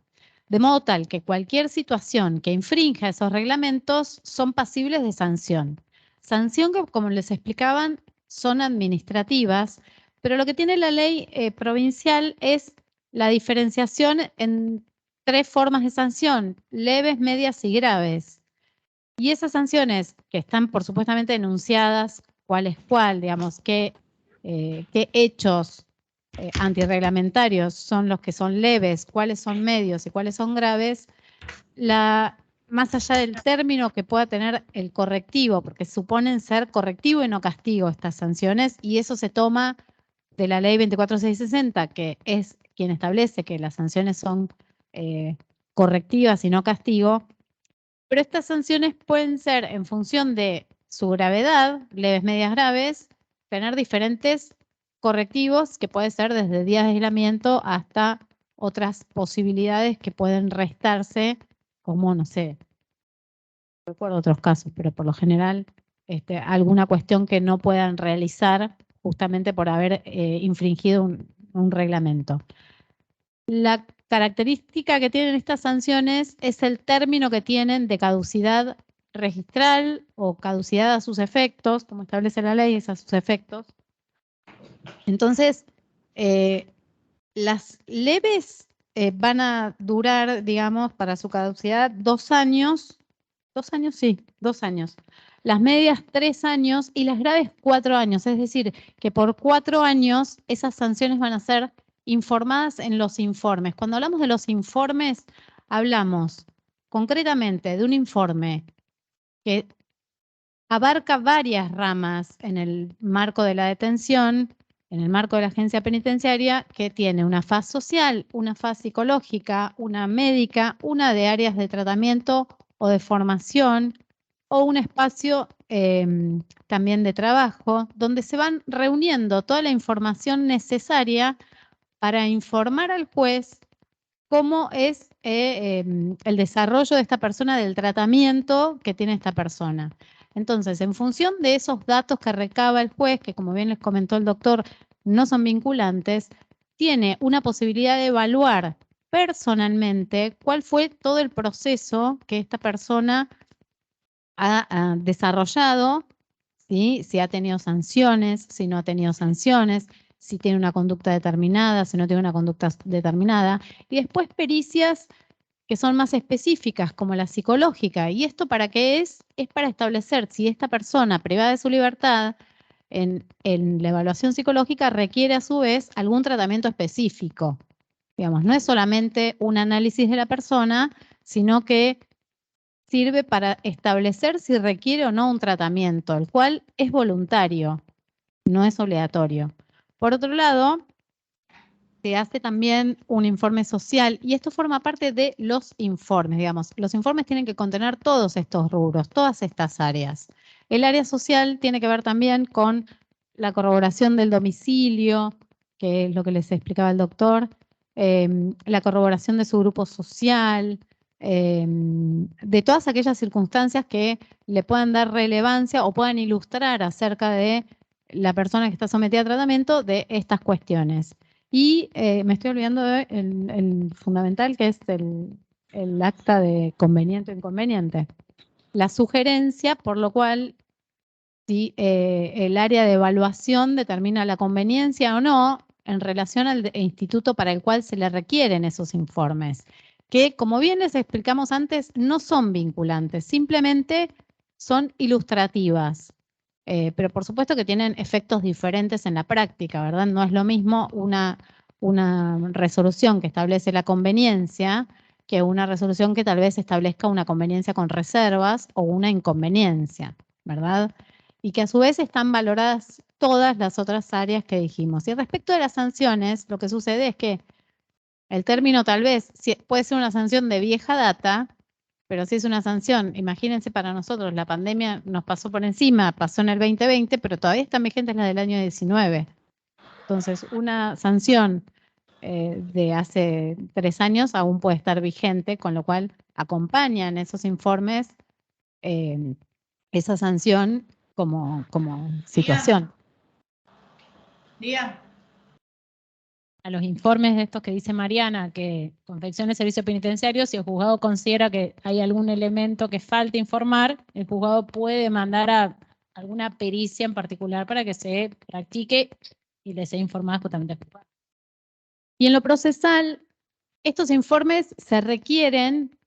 De modo tal que cualquier situación que infrinja esos reglamentos son pasibles de sanción. Sanción que, como les explicaban, son administrativas, pero lo que tiene la ley provincial es la diferenciación en 3 formas de sanción: leves, medias y graves. Y esas sanciones que están por supuestamente enunciadas, cuál es cuál, digamos, qué hechos antirreglamentarios son los que son leves, cuáles son medios y cuáles son graves, más allá del término que pueda tener el correctivo, porque suponen ser correctivo y no castigo estas sanciones, y eso se toma de la ley 24660, que es quien establece que las sanciones son correctivas y no castigo, pero estas sanciones pueden ser en función de su gravedad, leves, medias, graves, tener diferentes correctivos que puede ser desde días de aislamiento hasta otras posibilidades que pueden restarse, como, no sé, no recuerdo otros casos, pero por lo general alguna cuestión que no puedan realizar justamente por haber infringido un reglamento. La característica que tienen estas sanciones es el término que tienen de caducidad registral o caducidad a sus efectos, como establece la ley, es a sus efectos. Entonces, las leves van a durar, digamos, para su caducidad 2 años. 2 años, sí, 2 años. Las medias 3 años y las graves 4 años. Es decir, que por 4 años esas sanciones van a ser informadas en los informes. Cuando hablamos de los informes, hablamos concretamente de un informe que abarca varias ramas en el marco de la detención, en el marco de la agencia penitenciaria, que tiene una faz social, una faz psicológica, una médica, una de áreas de tratamiento o de formación, o un espacio también de trabajo, donde se van reuniendo toda la información necesaria para informar al juez cómo es el desarrollo de esta persona, del tratamiento que tiene esta persona. Entonces, en función de esos datos que recaba el juez, que como bien les comentó el doctor, no son vinculantes, tiene una posibilidad de evaluar personalmente cuál fue todo el proceso que esta persona ha desarrollado, ¿sí? Si ha tenido sanciones, si no ha tenido sanciones, si tiene una conducta determinada, si no tiene una conducta determinada, y después pericias que son más específicas, como la psicológica. ¿Y esto para qué es? Es para establecer si esta persona privada de su libertad en la evaluación psicológica requiere a su vez algún tratamiento específico. Digamos, no es solamente un análisis de la persona, sino que sirve para establecer si requiere o no un tratamiento, el cual es voluntario, no es obligatorio. Por otro lado, se hace también un informe social y esto forma parte de los informes, digamos. Los informes tienen que contener todos estos rubros, todas estas áreas. El área social tiene que ver también con la corroboración del domicilio, que es lo que les explicaba el doctor, la corroboración de su grupo social, de todas aquellas circunstancias que le puedan dar relevancia o puedan ilustrar acerca de la persona que está sometida a tratamiento de estas cuestiones. Y me estoy olvidando de el fundamental, que es el acta de conveniente o inconveniente. La sugerencia, por lo cual, si el área de evaluación determina la conveniencia o no en relación al instituto para el cual se le requieren esos informes, que como bien les explicamos antes, no son vinculantes, simplemente son ilustrativas. Pero por supuesto que tienen efectos diferentes en la práctica, ¿verdad? No es lo mismo una resolución que establece la conveniencia que una resolución que tal vez establezca una conveniencia con reservas o una inconveniencia, ¿verdad? Y que a su vez están valoradas todas las otras áreas que dijimos. Y respecto de las sanciones, lo que sucede es que el término tal vez puede ser una sanción de vieja data, pero si es una sanción, imagínense para nosotros, la pandemia nos pasó por encima, pasó en el 2020, pero todavía están vigentes las del año 19. Entonces, una sanción de hace 3 años aún puede estar vigente, con lo cual acompañan esos informes esa sanción como situación. Diga. A los informes de estos que dice Mariana, que confeccione el servicio penitenciario, si el juzgado considera que hay algún elemento que falta informar, el juzgado puede mandar a alguna pericia en particular para que se practique y le sea informada justamente al juzgado. Y en lo procesal, estos informes se requieren,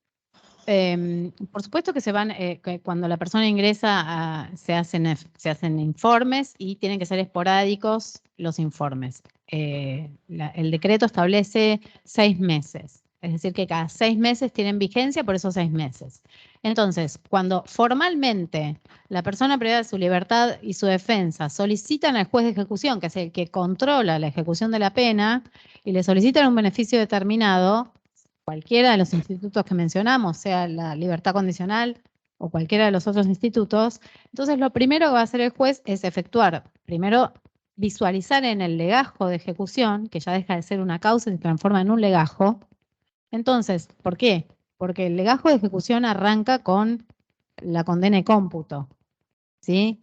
por supuesto que se van, que cuando la persona ingresa se hacen informes y tienen que ser esporádicos los informes. El decreto establece 6 meses, es decir que cada 6 meses tienen vigencia por esos 6 meses. Entonces, cuando formalmente la persona privada de su libertad y su defensa solicitan al juez de ejecución, que es el que controla la ejecución de la pena, y le solicitan un beneficio determinado, cualquiera de los institutos que mencionamos, sea la libertad condicional o cualquiera de los otros institutos, entonces lo primero que va a hacer el juez es efectuar, primero visualizar en el legajo de ejecución, que ya deja de ser una causa y se transforma en un legajo. Entonces, ¿por qué? Porque el legajo de ejecución arranca con la condena y cómputo, ¿sí?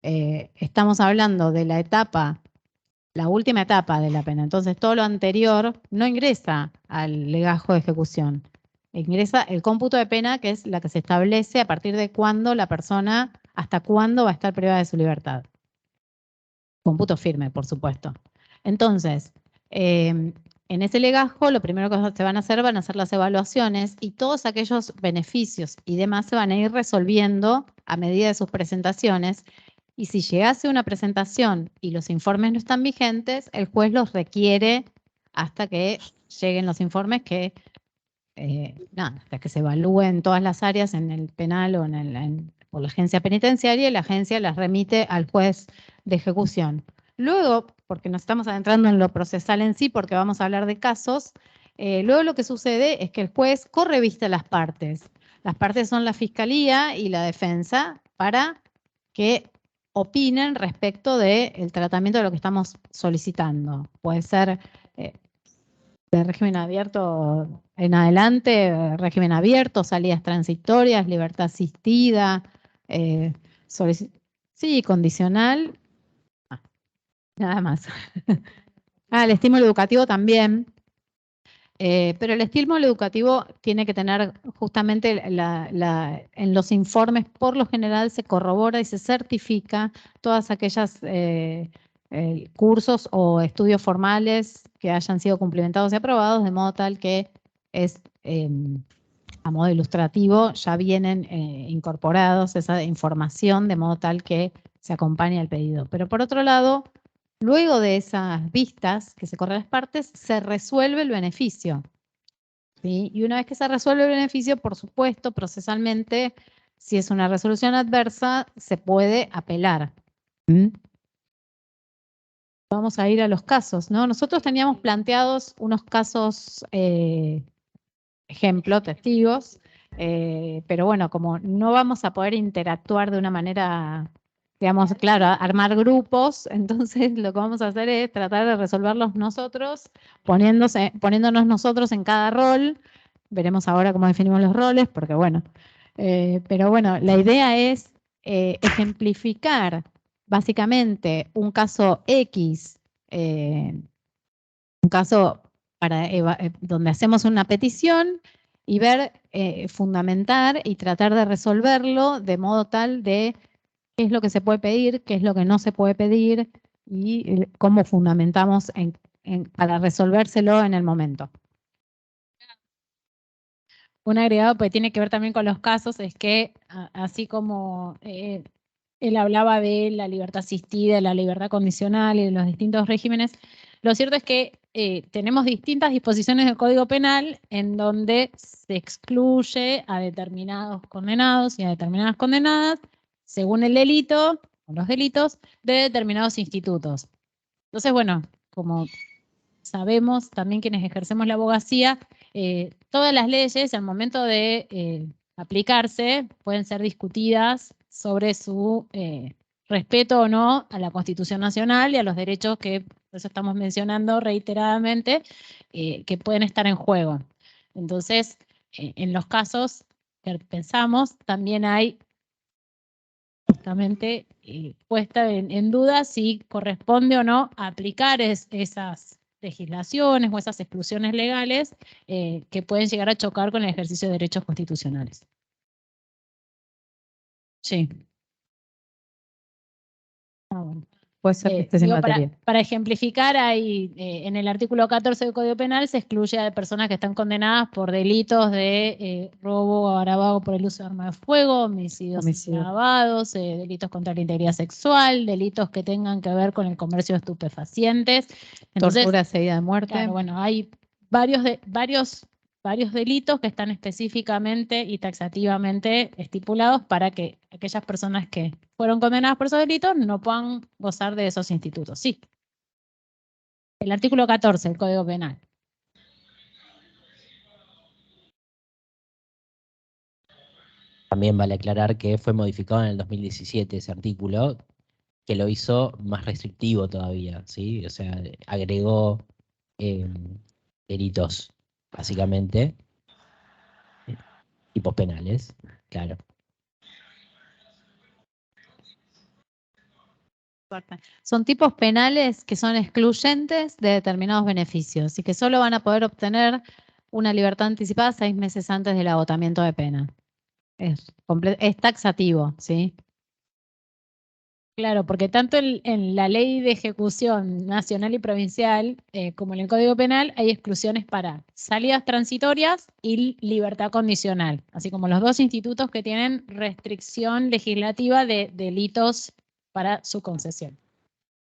Estamos hablando de la última etapa de la pena. Entonces, todo lo anterior no ingresa al legajo de ejecución. Ingresa el cómputo de pena, que es la que se establece a partir de cuándo la persona, hasta cuándo va a estar privada de su libertad. Cómputo firme, por supuesto. Entonces, en ese legajo, lo primero que se van a hacer las evaluaciones y todos aquellos beneficios y demás se van a ir resolviendo a medida de sus presentaciones. Y si llegase una presentación y los informes no están vigentes, el juez los requiere hasta que lleguen los informes hasta que se evalúen todas las áreas en el penal o por la agencia penitenciaria y la agencia las remite al juez de ejecución. Luego, porque nos estamos adentrando en lo procesal en sí, porque vamos a hablar de casos, luego lo que sucede es que el juez correvista a las partes. Las partes son la fiscalía y la defensa para que opinen respecto del tratamiento de lo que estamos solicitando. Puede ser de régimen abierto en adelante, régimen abierto, salidas transitorias, libertad asistida, sí, condicional, nada más. El estímulo educativo también. Pero el estímulo educativo tiene que tener justamente en los informes, por lo general se corrobora y se certifica todas aquellas cursos o estudios formales que hayan sido cumplimentados y aprobados, de modo tal que a modo ilustrativo ya vienen incorporados esa información, de modo tal que se acompaña el pedido. Pero por otro lado, luego de esas vistas que se corren las partes, se resuelve el beneficio, ¿sí? Y una vez que se resuelve el beneficio, por supuesto, procesalmente, si es una resolución adversa, se puede apelar. Vamos a ir a los casos, ¿no? Nosotros teníamos planteados unos casos, ejemplo, testigos, pero bueno, como no vamos a poder interactuar de una manera, digamos, claro, armar grupos, entonces lo que vamos a hacer es tratar de resolverlos nosotros, poniéndonos nosotros en cada rol. Veremos ahora cómo definimos los roles, porque bueno, pero bueno, la idea es ejemplificar básicamente un caso X, un caso donde hacemos una petición y ver, fundamentar y tratar de resolverlo de modo tal de qué es lo que se puede pedir, qué es lo que no se puede pedir y cómo fundamentamos para resolvérselo en el momento. Un agregado que tiene que ver también con los casos es que, así como él hablaba de la libertad asistida, la libertad condicional y de los distintos regímenes, lo cierto es que tenemos distintas disposiciones del Código Penal en donde se excluye a determinados condenados y a determinadas condenadas según el delito o los delitos de determinados institutos. Entonces, bueno, como sabemos también quienes ejercemos la abogacía, todas las leyes al momento de aplicarse pueden ser discutidas sobre su respeto o no a la Constitución Nacional y a los derechos que, por eso estamos mencionando reiteradamente, que pueden estar en juego. Entonces, en los casos que pensamos, también hay justamente puesta en duda si corresponde o no aplicar esas legislaciones o esas exclusiones legales que pueden llegar a chocar con el ejercicio de derechos constitucionales. Sí. Bueno. Puede ser que estés en materia. Para ejemplificar, hay en el artículo 14 del Código Penal se excluye a personas que están condenadas por delitos de robo o agravado por el uso de arma de fuego, homicidios agravados, delitos contra la integridad sexual, delitos que tengan que ver con el comercio de estupefacientes. Entonces, tortura seguida de muerte. Claro, bueno, hay varios delitos que están específicamente y taxativamente estipulados para que aquellas personas que fueron condenadas por esos delitos no puedan gozar de esos institutos. Sí. El artículo 14 del Código Penal. También vale aclarar que fue modificado en el 2017 ese artículo, que lo hizo más restrictivo todavía, ¿sí? O sea, agregó delitos, básicamente, tipos penales, claro. Son tipos penales que son excluyentes de determinados beneficios y que solo van a poder obtener una libertad anticipada 6 meses antes del agotamiento de pena. Es taxativo, ¿sí? Claro, porque tanto en la ley de ejecución nacional y provincial como en el Código Penal hay exclusiones para salidas transitorias y libertad condicional, así como los dos institutos que tienen restricción legislativa de delitos para su concesión.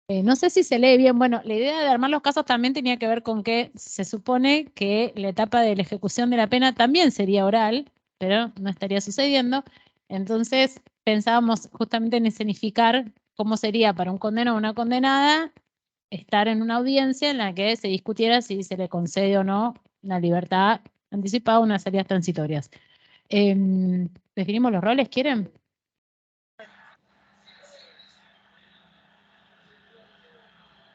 No sé si se lee bien. Bueno, la idea de armar los casos también tenía que ver con que se supone que la etapa de la ejecución de la pena también sería oral, pero no estaría sucediendo. Entonces pensábamos justamente en escenificar cómo sería para un condenado o una condenada estar en una audiencia en la que se discutiera si se le concede o no una libertad anticipada o unas salidas transitorias. ¿Definimos los roles? ¿Quieren?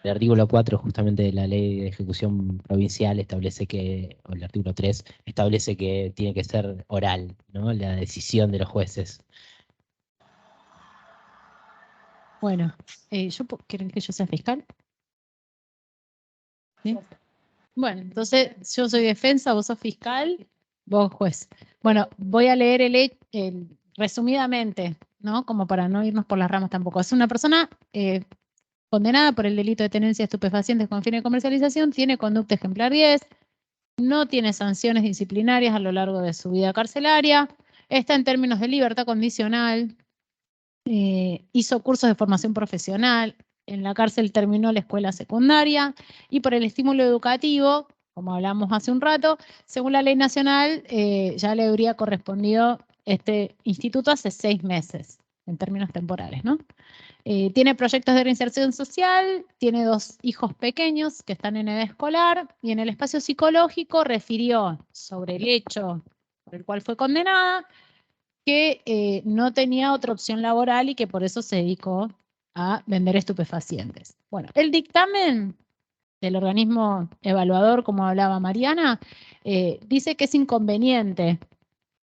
El artículo 4 justamente de la ley de ejecución provincial establece que, o el artículo 3, establece que tiene que ser oral, ¿no? La decisión de los jueces. Bueno, ¿quieren que yo sea fiscal? ¿Sí? Bueno, entonces yo soy defensa, vos sos fiscal, vos juez. Bueno, voy a leer resumidamente, ¿no? Como para no irnos por las ramas tampoco. Es una persona condenada por el delito de tenencia de estupefacientes con fin de comercialización, tiene conducta ejemplar 10, no tiene sanciones disciplinarias a lo largo de su vida carcelaria, está en términos de libertad condicional, hizo cursos de formación profesional, en la cárcel terminó la escuela secundaria y por el estímulo educativo, como hablamos hace un rato, según la ley nacional, ya le habría correspondido este instituto hace 6 meses. en términos temporales, ¿no? Tiene proyectos de reinserción social, tiene 2 hijos pequeños que están en edad escolar, y en el espacio psicológico refirió sobre el hecho por el cual fue condenada, que no tenía otra opción laboral y que por eso se dedicó a vender estupefacientes. Bueno, el dictamen del organismo evaluador, como hablaba Mariana, dice que es inconveniente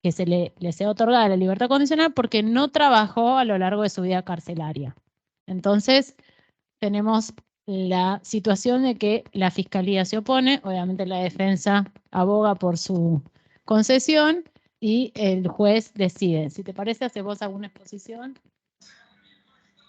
que le sea otorgada la libertad condicional porque no trabajó a lo largo de su vida carcelaria. Entonces, tenemos la situación de que la Fiscalía se opone, obviamente la defensa aboga por su concesión y el juez decide. Si te parece, ¿haces vos alguna exposición?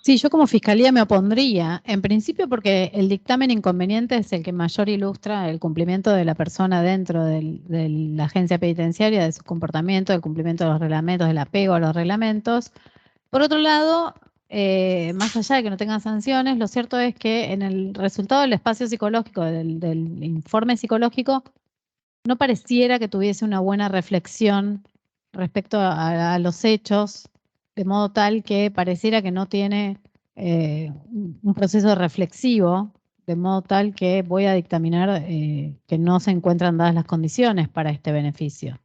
Sí, yo como fiscalía me opondría, en principio porque el dictamen inconveniente es el que mayor ilustra el cumplimiento de la persona dentro de la agencia penitenciaria, de su comportamiento, del cumplimiento de los reglamentos, del apego a los reglamentos. Por otro lado, más allá de que no tengan sanciones, lo cierto es que en el resultado del espacio psicológico, del informe psicológico, no pareciera que tuviese una buena reflexión respecto a los hechos, de modo tal que pareciera que no tiene un proceso reflexivo, de modo tal que voy a dictaminar que no se encuentran dadas las condiciones para este beneficio.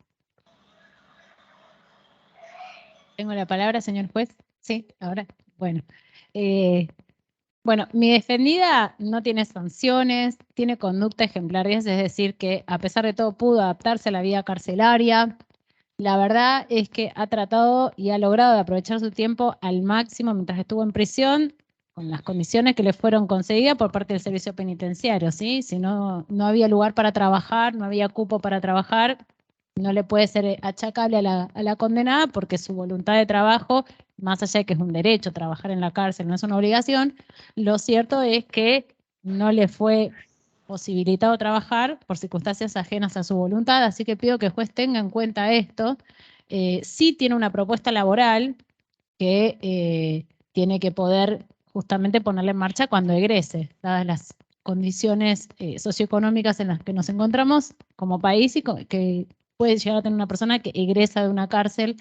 Tengo la palabra, señor juez. Sí, ahora. Bueno. Bueno, mi defendida no tiene sanciones, tiene conducta ejemplar, es decir, que a pesar de todo pudo adaptarse a la vida carcelaria. La verdad es que ha tratado y ha logrado aprovechar su tiempo al máximo mientras estuvo en prisión, con las condiciones que le fueron concedidas por parte del servicio penitenciario, ¿sí? Si no había lugar para trabajar, no había cupo para trabajar, no le puede ser achacable a la condenada porque su voluntad de trabajo, más allá de que es un derecho trabajar en la cárcel, no es una obligación, lo cierto es que no le fue posibilitado trabajar por circunstancias ajenas a su voluntad, así que pido que el juez tenga en cuenta esto. Sí tiene una propuesta laboral que tiene que poder justamente ponerla en marcha cuando egrese, dadas las condiciones socioeconómicas en las que nos encontramos como país y que puede llegar a tener una persona que egresa de una cárcel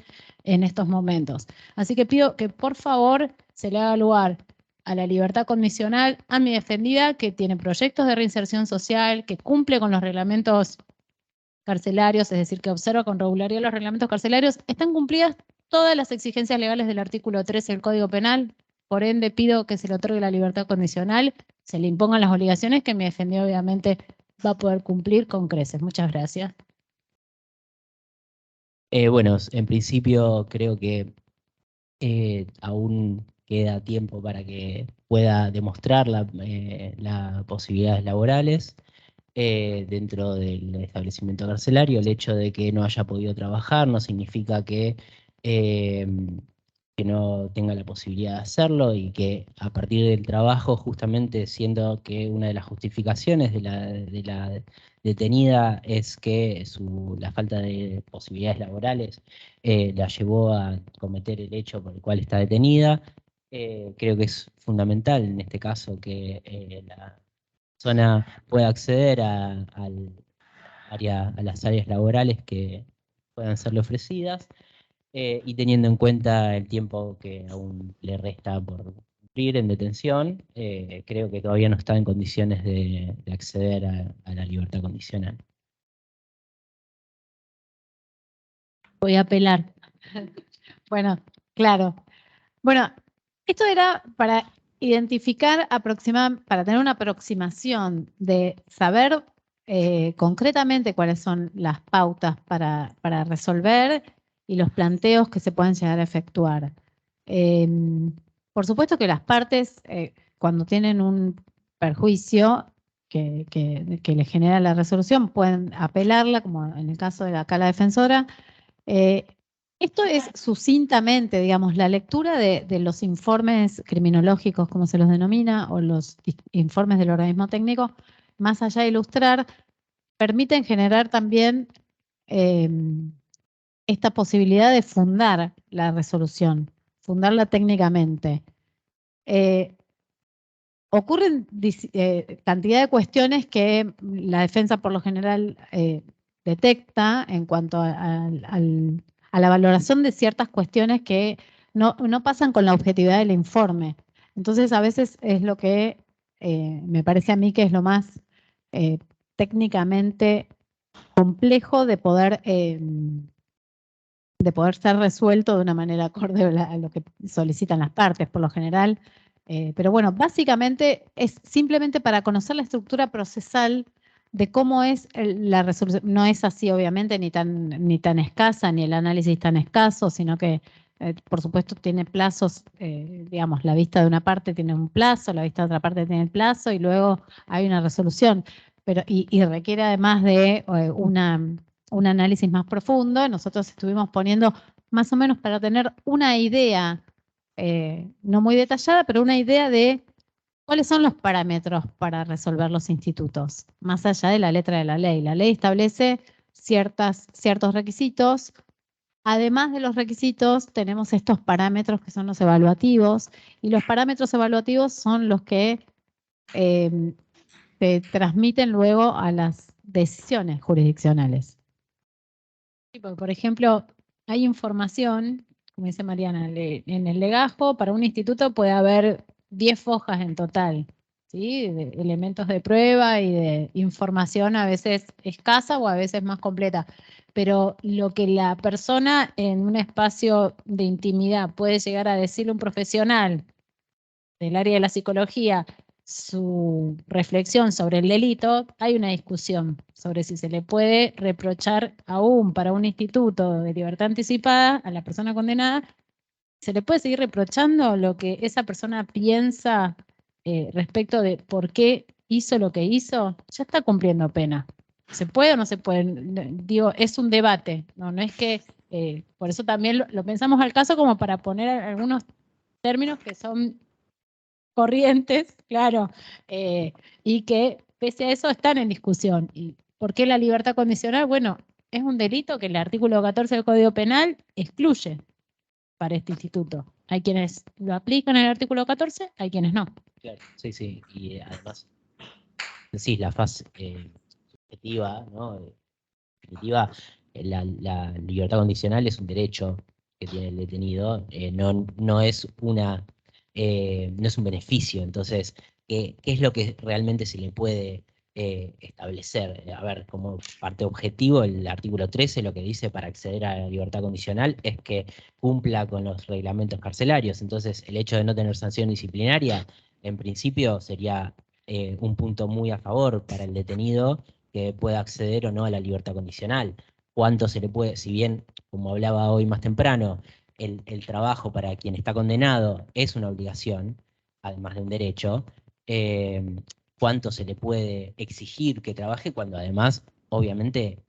en estos momentos. Así que pido que por favor se le haga lugar a la libertad condicional a mi defendida, que tiene proyectos de reinserción social, que cumple con los reglamentos carcelarios, es decir, que observa con regularidad los reglamentos carcelarios. Están cumplidas todas las exigencias legales del artículo 13 del Código Penal, por ende pido que se le otorgue la libertad condicional, se le impongan las obligaciones que mi defendida obviamente va a poder cumplir con creces. Muchas gracias. Bueno, en principio creo que aún queda tiempo para que pueda demostrar las posibilidades laborales dentro del establecimiento carcelario. El hecho de que no haya podido trabajar no significa eh, que no tenga la posibilidad de hacerlo y que a partir del trabajo, justamente siendo que una de las justificaciones de la detenida es que la falta de posibilidades laborales la llevó a cometer el hecho por el cual está detenida. Creo que es fundamental en este caso que la persona pueda acceder a las áreas laborales que puedan serle ofrecidas y teniendo en cuenta el tiempo que aún le resta por cumplir en detención, creo que todavía no está en condiciones de acceder a la libertad condicional. Voy a apelar. Bueno, claro. Bueno, esto era para identificar para tener una aproximación de saber concretamente cuáles son las pautas para resolver y los planteos que se pueden llegar a efectuar. Por supuesto que las partes, cuando tienen un perjuicio que le genera la resolución, pueden apelarla, como en el caso de acá la defensora. Esto es sucintamente, digamos, la lectura de los informes criminológicos, como se los denomina, o los informes del organismo técnico, más allá de ilustrar, permiten generar también esta posibilidad de fundar la resolución, fundarla técnicamente. Ocurren cantidad de cuestiones que la defensa por lo general detecta en cuanto a la valoración de ciertas cuestiones que no pasan con la objetividad del informe. Entonces, a veces es lo que me parece a mí que es lo más técnicamente complejo de poder ser resuelto de una manera acorde a lo que solicitan las partes, por lo general. Pero bueno, básicamente es simplemente para conocer la estructura procesal de cómo es la resolución. No es así, obviamente, ni tan escasa, ni el análisis tan escaso, sino que, por supuesto, tiene plazos, digamos, la vista de una parte tiene un plazo, la vista de otra parte tiene el plazo, y luego hay una resolución. Y requiere además de un análisis más profundo. Nosotros estuvimos poniendo más o menos para tener una idea, no muy detallada, pero una idea de cuáles son los parámetros para resolver los institutos, más allá de la letra de la ley. La ley establece ciertos requisitos. Además de los requisitos, tenemos estos parámetros que son los evaluativos, y los parámetros evaluativos son los que se transmiten luego a las decisiones jurisdiccionales. Por ejemplo, hay información, como dice Mariana, en el legajo para un instituto puede haber 10 hojas en total, ¿sí? De elementos de prueba y de información a veces escasa o a veces más completa. Pero lo que la persona en un espacio de intimidad puede llegar a decirle a un profesional del área de la psicología, su reflexión sobre el delito, hay una discusión sobre si se le puede reprochar aún para un instituto de libertad anticipada a la persona condenada, se le puede seguir reprochando lo que esa persona piensa respecto de por qué hizo lo que hizo. Ya está cumpliendo pena. ¿Se puede o no se puede? Digo, es un debate, no es que, por eso también lo pensamos al caso como para poner algunos términos que son corrientes, claro, y que pese a eso están en discusión. ¿Y por qué la libertad condicional? Bueno, es un delito que el artículo 14 del Código Penal excluye para este instituto. Hay quienes lo aplican en el artículo 14, hay quienes no. Claro, sí, sí, y además, sí, la fase subjetiva, ¿no? Definitiva, la libertad condicional es un derecho que tiene el detenido, no es no es un beneficio. Entonces, ¿qué es lo que realmente se le puede establecer? A ver, como parte objetivo, el artículo 13 lo que dice para acceder a la libertad condicional es que cumpla con los reglamentos carcelarios. Entonces, el hecho de no tener sanción disciplinaria, en principio, sería un punto muy a favor para el detenido que pueda acceder o no a la libertad condicional. ¿Cuánto se le puede, si bien, como hablaba hoy más temprano, el trabajo para quien está condenado es una obligación, además de un derecho, cuánto se le puede exigir que trabaje cuando además, obviamente,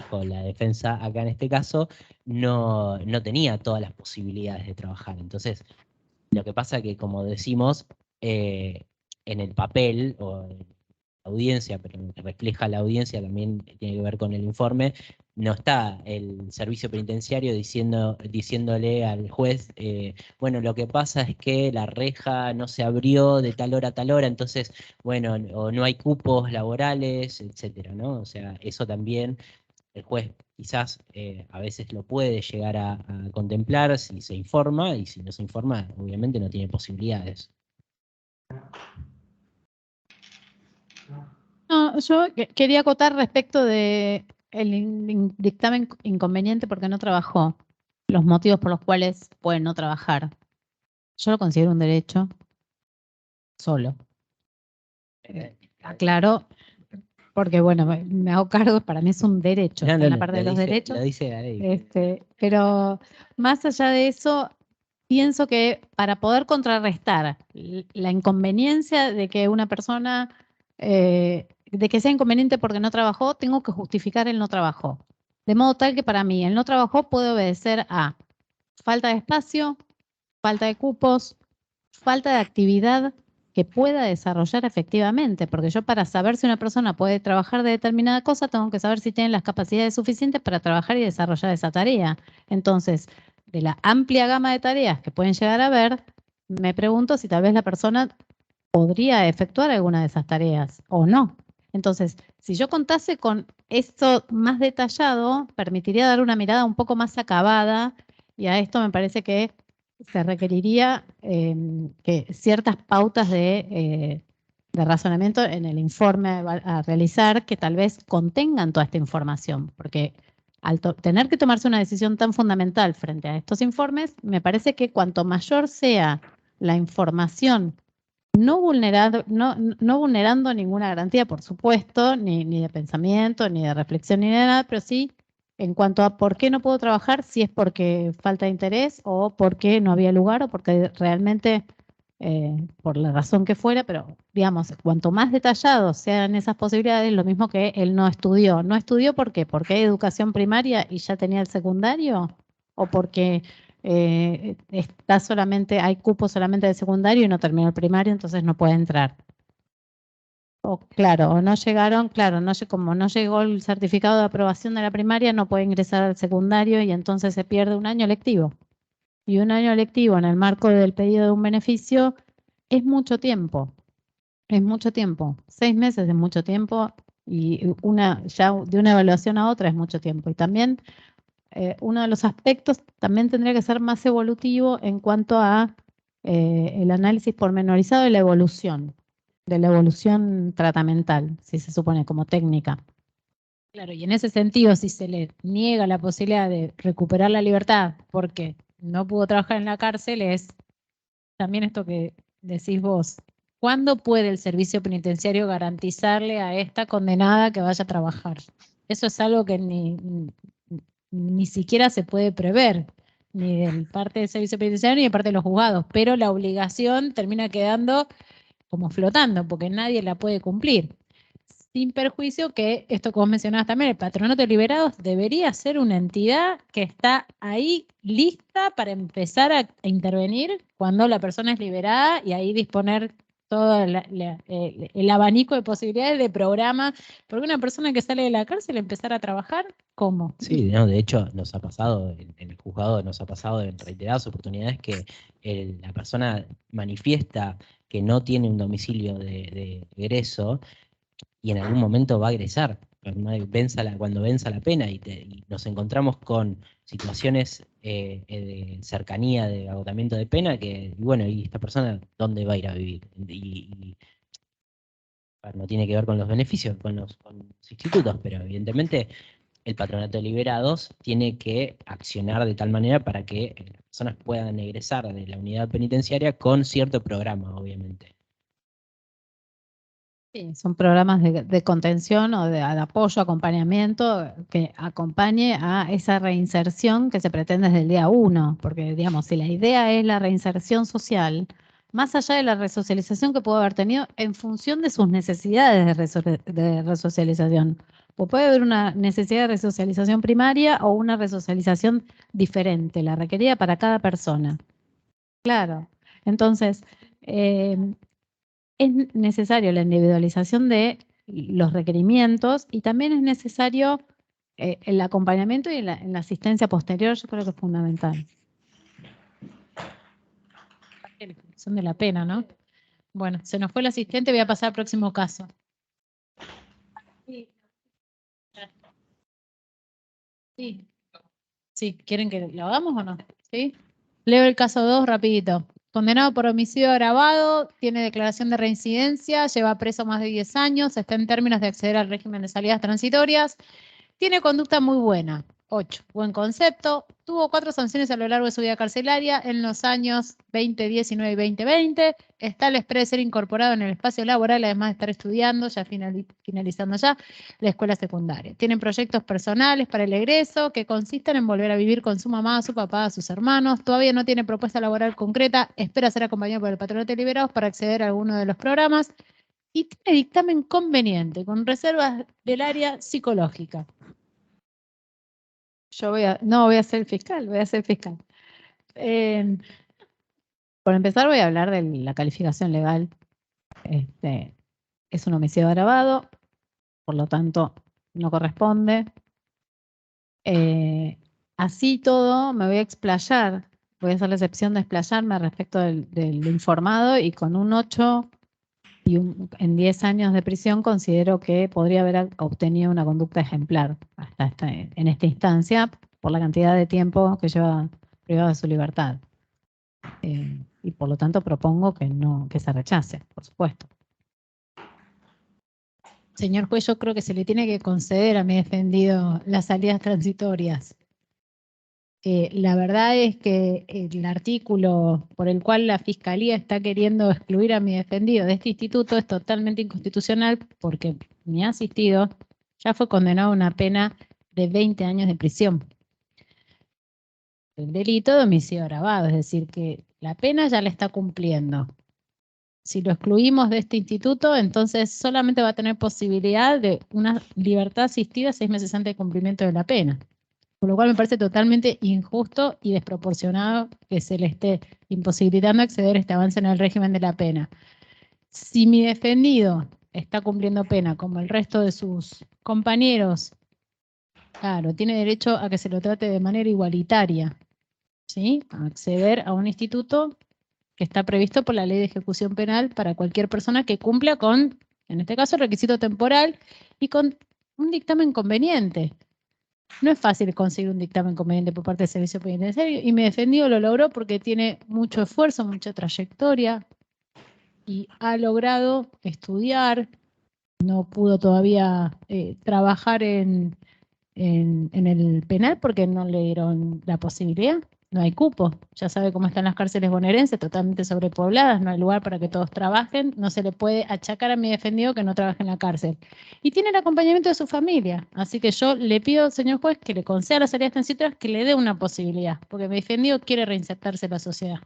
con la defensa acá en este caso, no tenía todas las posibilidades de trabajar? Entonces, lo que pasa que, como decimos, en el papel o en la audiencia, pero lo que refleja la audiencia también tiene que ver con el informe, no está el servicio penitenciario diciéndole al juez, bueno, lo que pasa es que la reja no se abrió de tal hora a tal hora, entonces, bueno, o no hay cupos laborales, etcétera, ¿no? O sea, eso también el juez quizás a veces lo puede llegar a contemplar si se informa, y si no se informa, obviamente no tiene posibilidades. No, yo quería acotar respecto de el dictamen inconveniente porque no trabajó, los motivos por los cuales pueden no trabajar. Yo lo considero un derecho solo. Aclaro, porque bueno, me hago cargo, para mí es un derecho, está en la parte de los derechos. Lo dice la ley. Pero más allá de eso, pienso que para poder contrarrestar la inconveniencia de que una persona, de que sea inconveniente porque no trabajó, tengo que justificar el no trabajo. De modo tal que para mí el no trabajo puede obedecer a falta de espacio, falta de cupos, falta de actividad que pueda desarrollar efectivamente, porque yo para saber si una persona puede trabajar de determinada cosa, tengo que saber si tiene las capacidades suficientes para trabajar y desarrollar esa tarea. Entonces, de la amplia gama de tareas que pueden llegar a ver, me pregunto si tal vez la persona podría efectuar alguna de esas tareas o no. Entonces, si yo contase con esto más detallado, permitiría dar una mirada un poco más acabada, y a esto me parece que se requeriría que ciertas pautas de razonamiento en el informe a realizar que tal vez contengan toda esta información, porque al tener que tomarse una decisión tan fundamental frente a estos informes, me parece que cuanto mayor sea la información, no vulnerando ninguna garantía, por supuesto, ni de pensamiento, ni de reflexión, ni de nada, pero sí en cuanto a por qué no puedo trabajar, si es porque falta de interés o porque no había lugar o porque realmente, por la razón que fuera, pero digamos, cuanto más detallados sean esas posibilidades, lo mismo que él no estudió. ¿No estudió por qué? ¿Porque hay educación primaria y ya tenía el secundario? ¿O porque está solamente, hay cupo solamente de secundario y no terminó el primario, entonces no puede entrar? O claro, o no llegaron, claro, como no llegó el certificado de aprobación de la primaria, no puede ingresar al secundario y entonces se pierde un año lectivo. Y un año lectivo en el marco del pedido de un beneficio es mucho tiempo. Es mucho tiempo. 6 meses es mucho tiempo y ya de una evaluación a otra es mucho tiempo. Y también uno de los aspectos también tendría que ser más evolutivo en cuanto a el análisis pormenorizado de la evolución tratamental, si se supone como técnica. Claro, y en ese sentido, si se le niega la posibilidad de recuperar la libertad porque no pudo trabajar en la cárcel, es también esto que decís vos. ¿Cuándo puede el servicio penitenciario garantizarle a esta condenada que vaya a trabajar? Eso es algo que ni siquiera se puede prever, ni de parte del servicio penitenciario ni de parte de los juzgados, pero la obligación termina quedando como flotando, porque nadie la puede cumplir. Sin perjuicio que, esto que vos mencionabas también, el Patronato de Liberados debería ser una entidad que está ahí lista para empezar a intervenir cuando la persona es liberada y ahí disponer todo el abanico de posibilidades de programa, porque una persona que sale de la cárcel empezar a trabajar, ¿cómo? Sí, no, de hecho nos ha pasado, en el juzgado nos ha pasado en reiteradas oportunidades que la persona manifiesta que no tiene un domicilio de egreso y en algún momento va a egresar cuando venza la pena y nos encontramos con situaciones de cercanía, de agotamiento de pena, y bueno, ¿y esta persona dónde va a ir a vivir? No tiene que ver con los beneficios, con los institutos, pero evidentemente el Patronato de Liberados tiene que accionar de tal manera para que las personas puedan egresar de la unidad penitenciaria con cierto programa, obviamente. Sí, son programas de contención o de apoyo, acompañamiento que acompañe a esa reinserción que se pretende desde el día 1, porque digamos, si la idea es la reinserción social, más allá de la resocialización que pudo haber tenido en función de sus necesidades de resocialización, o puede haber una necesidad de resocialización primaria o una resocialización diferente, la requerida para cada persona. Claro, entonces, es necesario la individualización de los requerimientos y también es necesario el acompañamiento y en la asistencia posterior, yo creo que es fundamental. La ejecución de la pena, ¿no? Bueno, se nos fue el asistente, voy a pasar al próximo caso. Sí. Sí, ¿quieren que lo hagamos o no? ¿Sí? Leo el caso 2 rapidito. Condenado por homicidio agravado, tiene declaración de reincidencia, lleva preso más de 10 años, está en términos de acceder al régimen de salidas transitorias, tiene conducta muy buena. 8. Buen concepto. Tuvo 4 sanciones a lo largo de su vida carcelaria en los años 2019 y 2020. Está al espera de ser incorporado en el espacio laboral, además de estar estudiando, ya finalizando ya, la escuela secundaria. Tienen proyectos personales para el egreso que consisten en volver a vivir con su mamá, su papá, sus hermanos. Todavía no tiene propuesta laboral concreta. Espera ser acompañado por el Patronato de Liberados para acceder a alguno de los programas. Y tiene dictamen conveniente, con reservas del área psicológica. No voy a ser fiscal, voy a ser fiscal. Por empezar voy a hablar de la calificación legal. Es un homicidio agravado, por lo tanto no corresponde. Así todo me voy a explayar, voy a hacer la excepción de explayarme respecto del informado y con un 8 y en 10 años de prisión considero que podría haber obtenido una conducta ejemplar en esta instancia por la cantidad de tiempo que lleva privado de su libertad. y por lo tanto propongo que se rechace, por supuesto. Señor juez, yo creo que se le tiene que conceder a mi defendido las salidas transitorias. La verdad es que el artículo por el cual la Fiscalía está queriendo excluir a mi defendido de este instituto es totalmente inconstitucional porque mi asistido ya fue condenado a una pena de 20 años de prisión. El delito de homicidio agravado, es decir, que la pena ya la está cumpliendo. Si lo excluimos de este instituto, entonces solamente va a tener posibilidad de una libertad asistida 6 meses antes del cumplimiento de la pena. Por lo cual me parece totalmente injusto y desproporcionado que se le esté imposibilitando acceder a este avance en el régimen de la pena. Si mi defendido está cumpliendo pena como el resto de sus compañeros, claro, tiene derecho a que se lo trate de manera igualitaria, ¿sí? A acceder a un instituto que está previsto por la Ley de Ejecución Penal para cualquier persona que cumpla con, en este caso, el requisito temporal y con un dictamen conveniente. No es fácil conseguir un dictamen conveniente por parte del servicio penitenciario y mi defendido lo logró porque tiene mucho esfuerzo, mucha trayectoria y ha logrado estudiar. No pudo todavía trabajar en el penal porque no le dieron la posibilidad. No hay cupo. Ya sabe cómo están las cárceles bonaerenses, totalmente sobrepobladas, no hay lugar para que todos trabajen. No se le puede achacar a mi defendido que no trabaje en la cárcel. Y tiene el acompañamiento de su familia. Así que yo le pido, señor juez, que le conceda las salidas transitorias, que le dé una posibilidad, porque mi defendido quiere reinsertarse en la sociedad.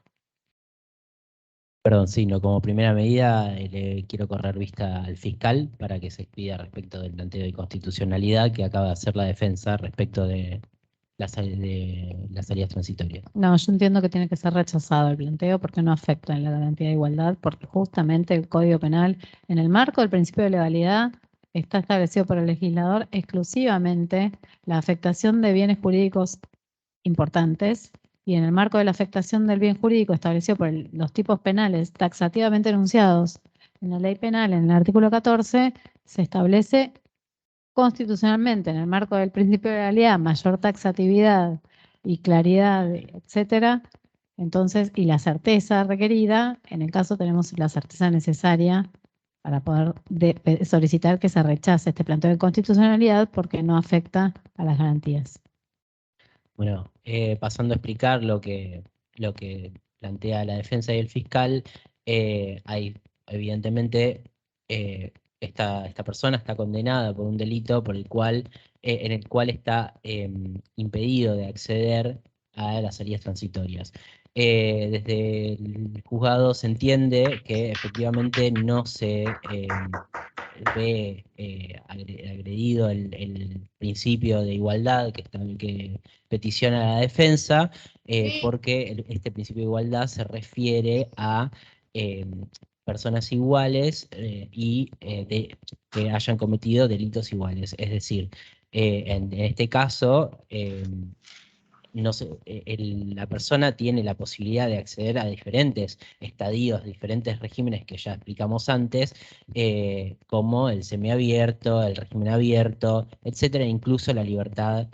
Perdón, sí, no, como primera medida le quiero correr vista al fiscal para que se expida respecto del planteo de constitucionalidad que acaba de hacer la defensa respecto de las salidas transitorias. No, yo entiendo que tiene que ser rechazado el planteo porque no afecta en la garantía de igualdad, porque justamente el Código Penal, en el marco del principio de legalidad, está establecido por el legislador exclusivamente la afectación de bienes jurídicos importantes y en el marco de la afectación del bien jurídico establecido por los tipos penales taxativamente enunciados en la ley penal, en el artículo 14, se establece constitucionalmente en el marco del principio de legalidad mayor taxatividad y claridad, etcétera. Entonces, y la certeza requerida, en el caso tenemos la certeza necesaria para poder solicitar que se rechace este planteo de constitucionalidad porque no afecta a las garantías. Bueno, pasando a explicar lo que plantea la defensa y el fiscal, hay evidentemente esta persona está condenada por un delito por en el cual está impedido de acceder a las salidas transitorias. Desde el juzgado se entiende que efectivamente no se ve agredido el principio de igualdad que peticiona la defensa, porque este principio de igualdad se refiere a personas iguales que hayan cometido delitos iguales. Es decir, en este caso, no sé, la persona tiene la posibilidad de acceder a diferentes estadios, diferentes regímenes que ya explicamos antes, como el semiabierto, el régimen abierto, etcétera, incluso la libertad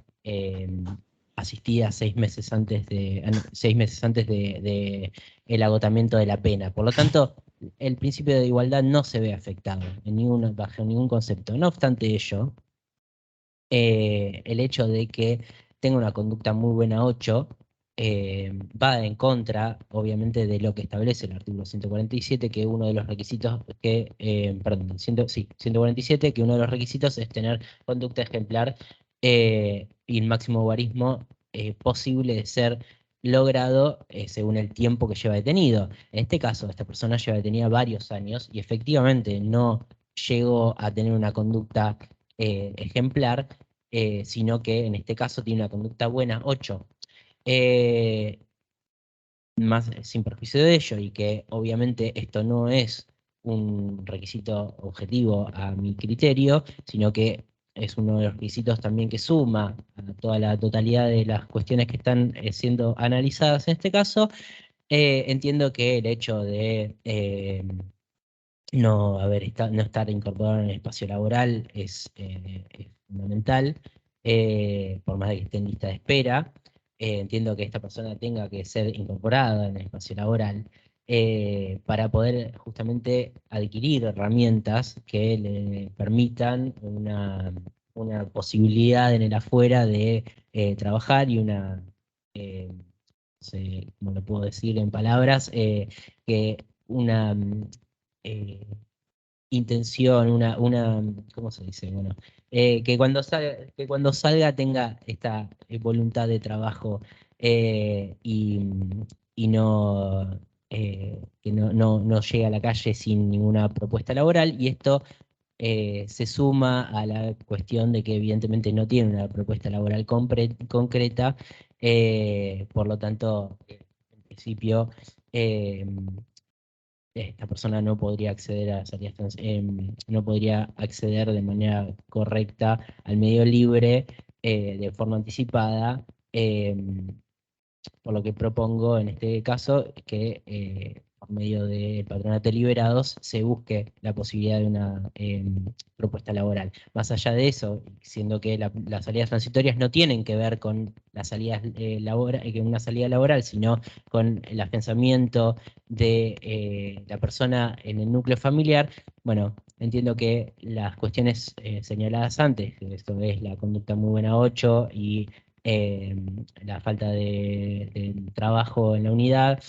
asistida 6 meses antes de el agotamiento de la pena. Por lo tanto, el principio de igualdad no se ve afectado bajo ningún concepto. No obstante ello, el hecho de que tenga una conducta muy buena 8 va en contra, obviamente, de lo que establece el artículo 147, que uno de los requisitos perdón, 147, que uno de los requisitos es tener conducta ejemplar y el máximo guarismo posible de ser logrado según el tiempo que lleva detenido. En este caso, esta persona lleva detenida varios años y efectivamente no llegó a tener una conducta ejemplar, sino que en este caso tiene una conducta buena 8. Más sin perjuicio de ello, y que obviamente esto no es un requisito objetivo a mi criterio, sino que es uno de los requisitos también que suma a toda la totalidad de las cuestiones que están siendo analizadas en este caso. Entiendo que el hecho de no estar incorporado en el espacio laboral es fundamental, por más de que esté en lista de espera. entiendo que esta persona tenga que ser incorporada en el espacio laboral, para poder justamente adquirir herramientas que le permitan una posibilidad en el afuera de trabajar y una, no sé cómo lo puedo decir en palabras, que una intención, ¿cómo se dice? Bueno, que cuando salga tenga esta voluntad de trabajo, y no, que no llegue a la calle sin ninguna propuesta laboral, y esto se suma a la cuestión de que evidentemente no tiene una propuesta laboral concreta, por lo tanto, en principio, esta persona no podría acceder a salidas no podría acceder de manera correcta al medio libre, de forma anticipada, por lo que propongo en este caso que, por medio del patronato de liberados, se busque la posibilidad de una propuesta laboral. Más allá de eso, siendo que las salidas transitorias no tienen que ver con las salidas con una salida laboral, sino con el afianzamiento de la persona en el núcleo familiar, bueno, entiendo que las cuestiones señaladas antes, que esto es la conducta muy buena 8 y la falta de trabajo en la unidad,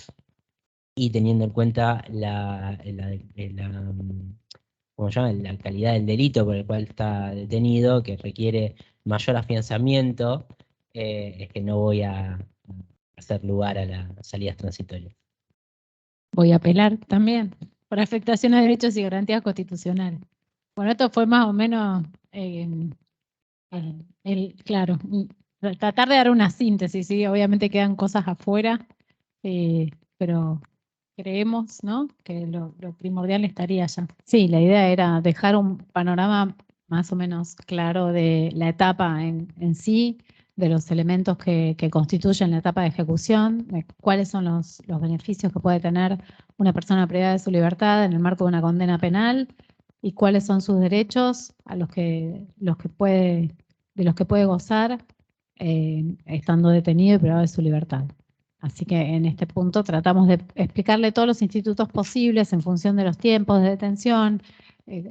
y teniendo en cuenta ¿cómo se llama? La calidad del delito por el cual está detenido, que requiere mayor afianzamiento, es que no voy a hacer lugar a las salidas transitorias. Voy a apelar también por afectación a derechos y garantías constitucionales. Bueno, esto fue más o menos, claro, tratar de dar una síntesis, ¿sí? Obviamente quedan cosas afuera, pero creemos, ¿no?, que lo primordial estaría allá. Sí, la idea era dejar un panorama más o menos claro de la etapa en sí, de los elementos que constituyen la etapa de ejecución, de cuáles son los beneficios que puede tener una persona privada de su libertad en el marco de una condena penal y cuáles son sus derechos a de los que puede gozar estando detenido y privado de su libertad. Así que en este punto tratamos de explicarle todos los institutos posibles en función de los tiempos de detención,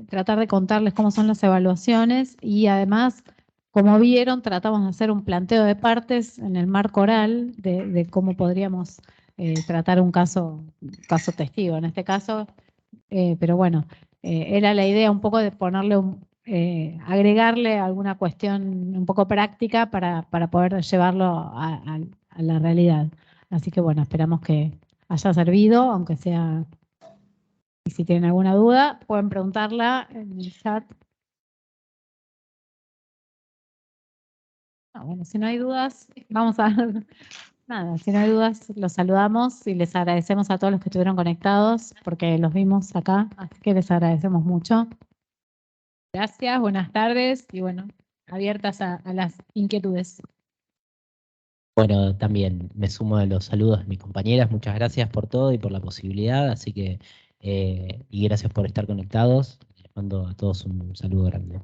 tratar de contarles cómo son las evaluaciones y además, como vieron, tratamos de hacer un planteo de partes en el marco oral de cómo podríamos tratar un caso testigo en este caso. Pero bueno, era la idea un poco de ponerle agregarle alguna cuestión un poco práctica para poder llevarlo a la realidad. Así que bueno, esperamos que haya servido, aunque sea, y si tienen alguna duda, pueden preguntarla en el chat. Bueno, si no hay dudas, vamos a... Nada, si no hay dudas, los saludamos y les agradecemos a todos los que estuvieron conectados, porque los vimos acá, así que les agradecemos mucho. Gracias, buenas tardes y bueno, abiertas a las inquietudes. Bueno, también me sumo a los saludos de mis compañeras. Muchas gracias por todo y por la posibilidad. Así que, y gracias por estar conectados. Les mando a todos un saludo grande.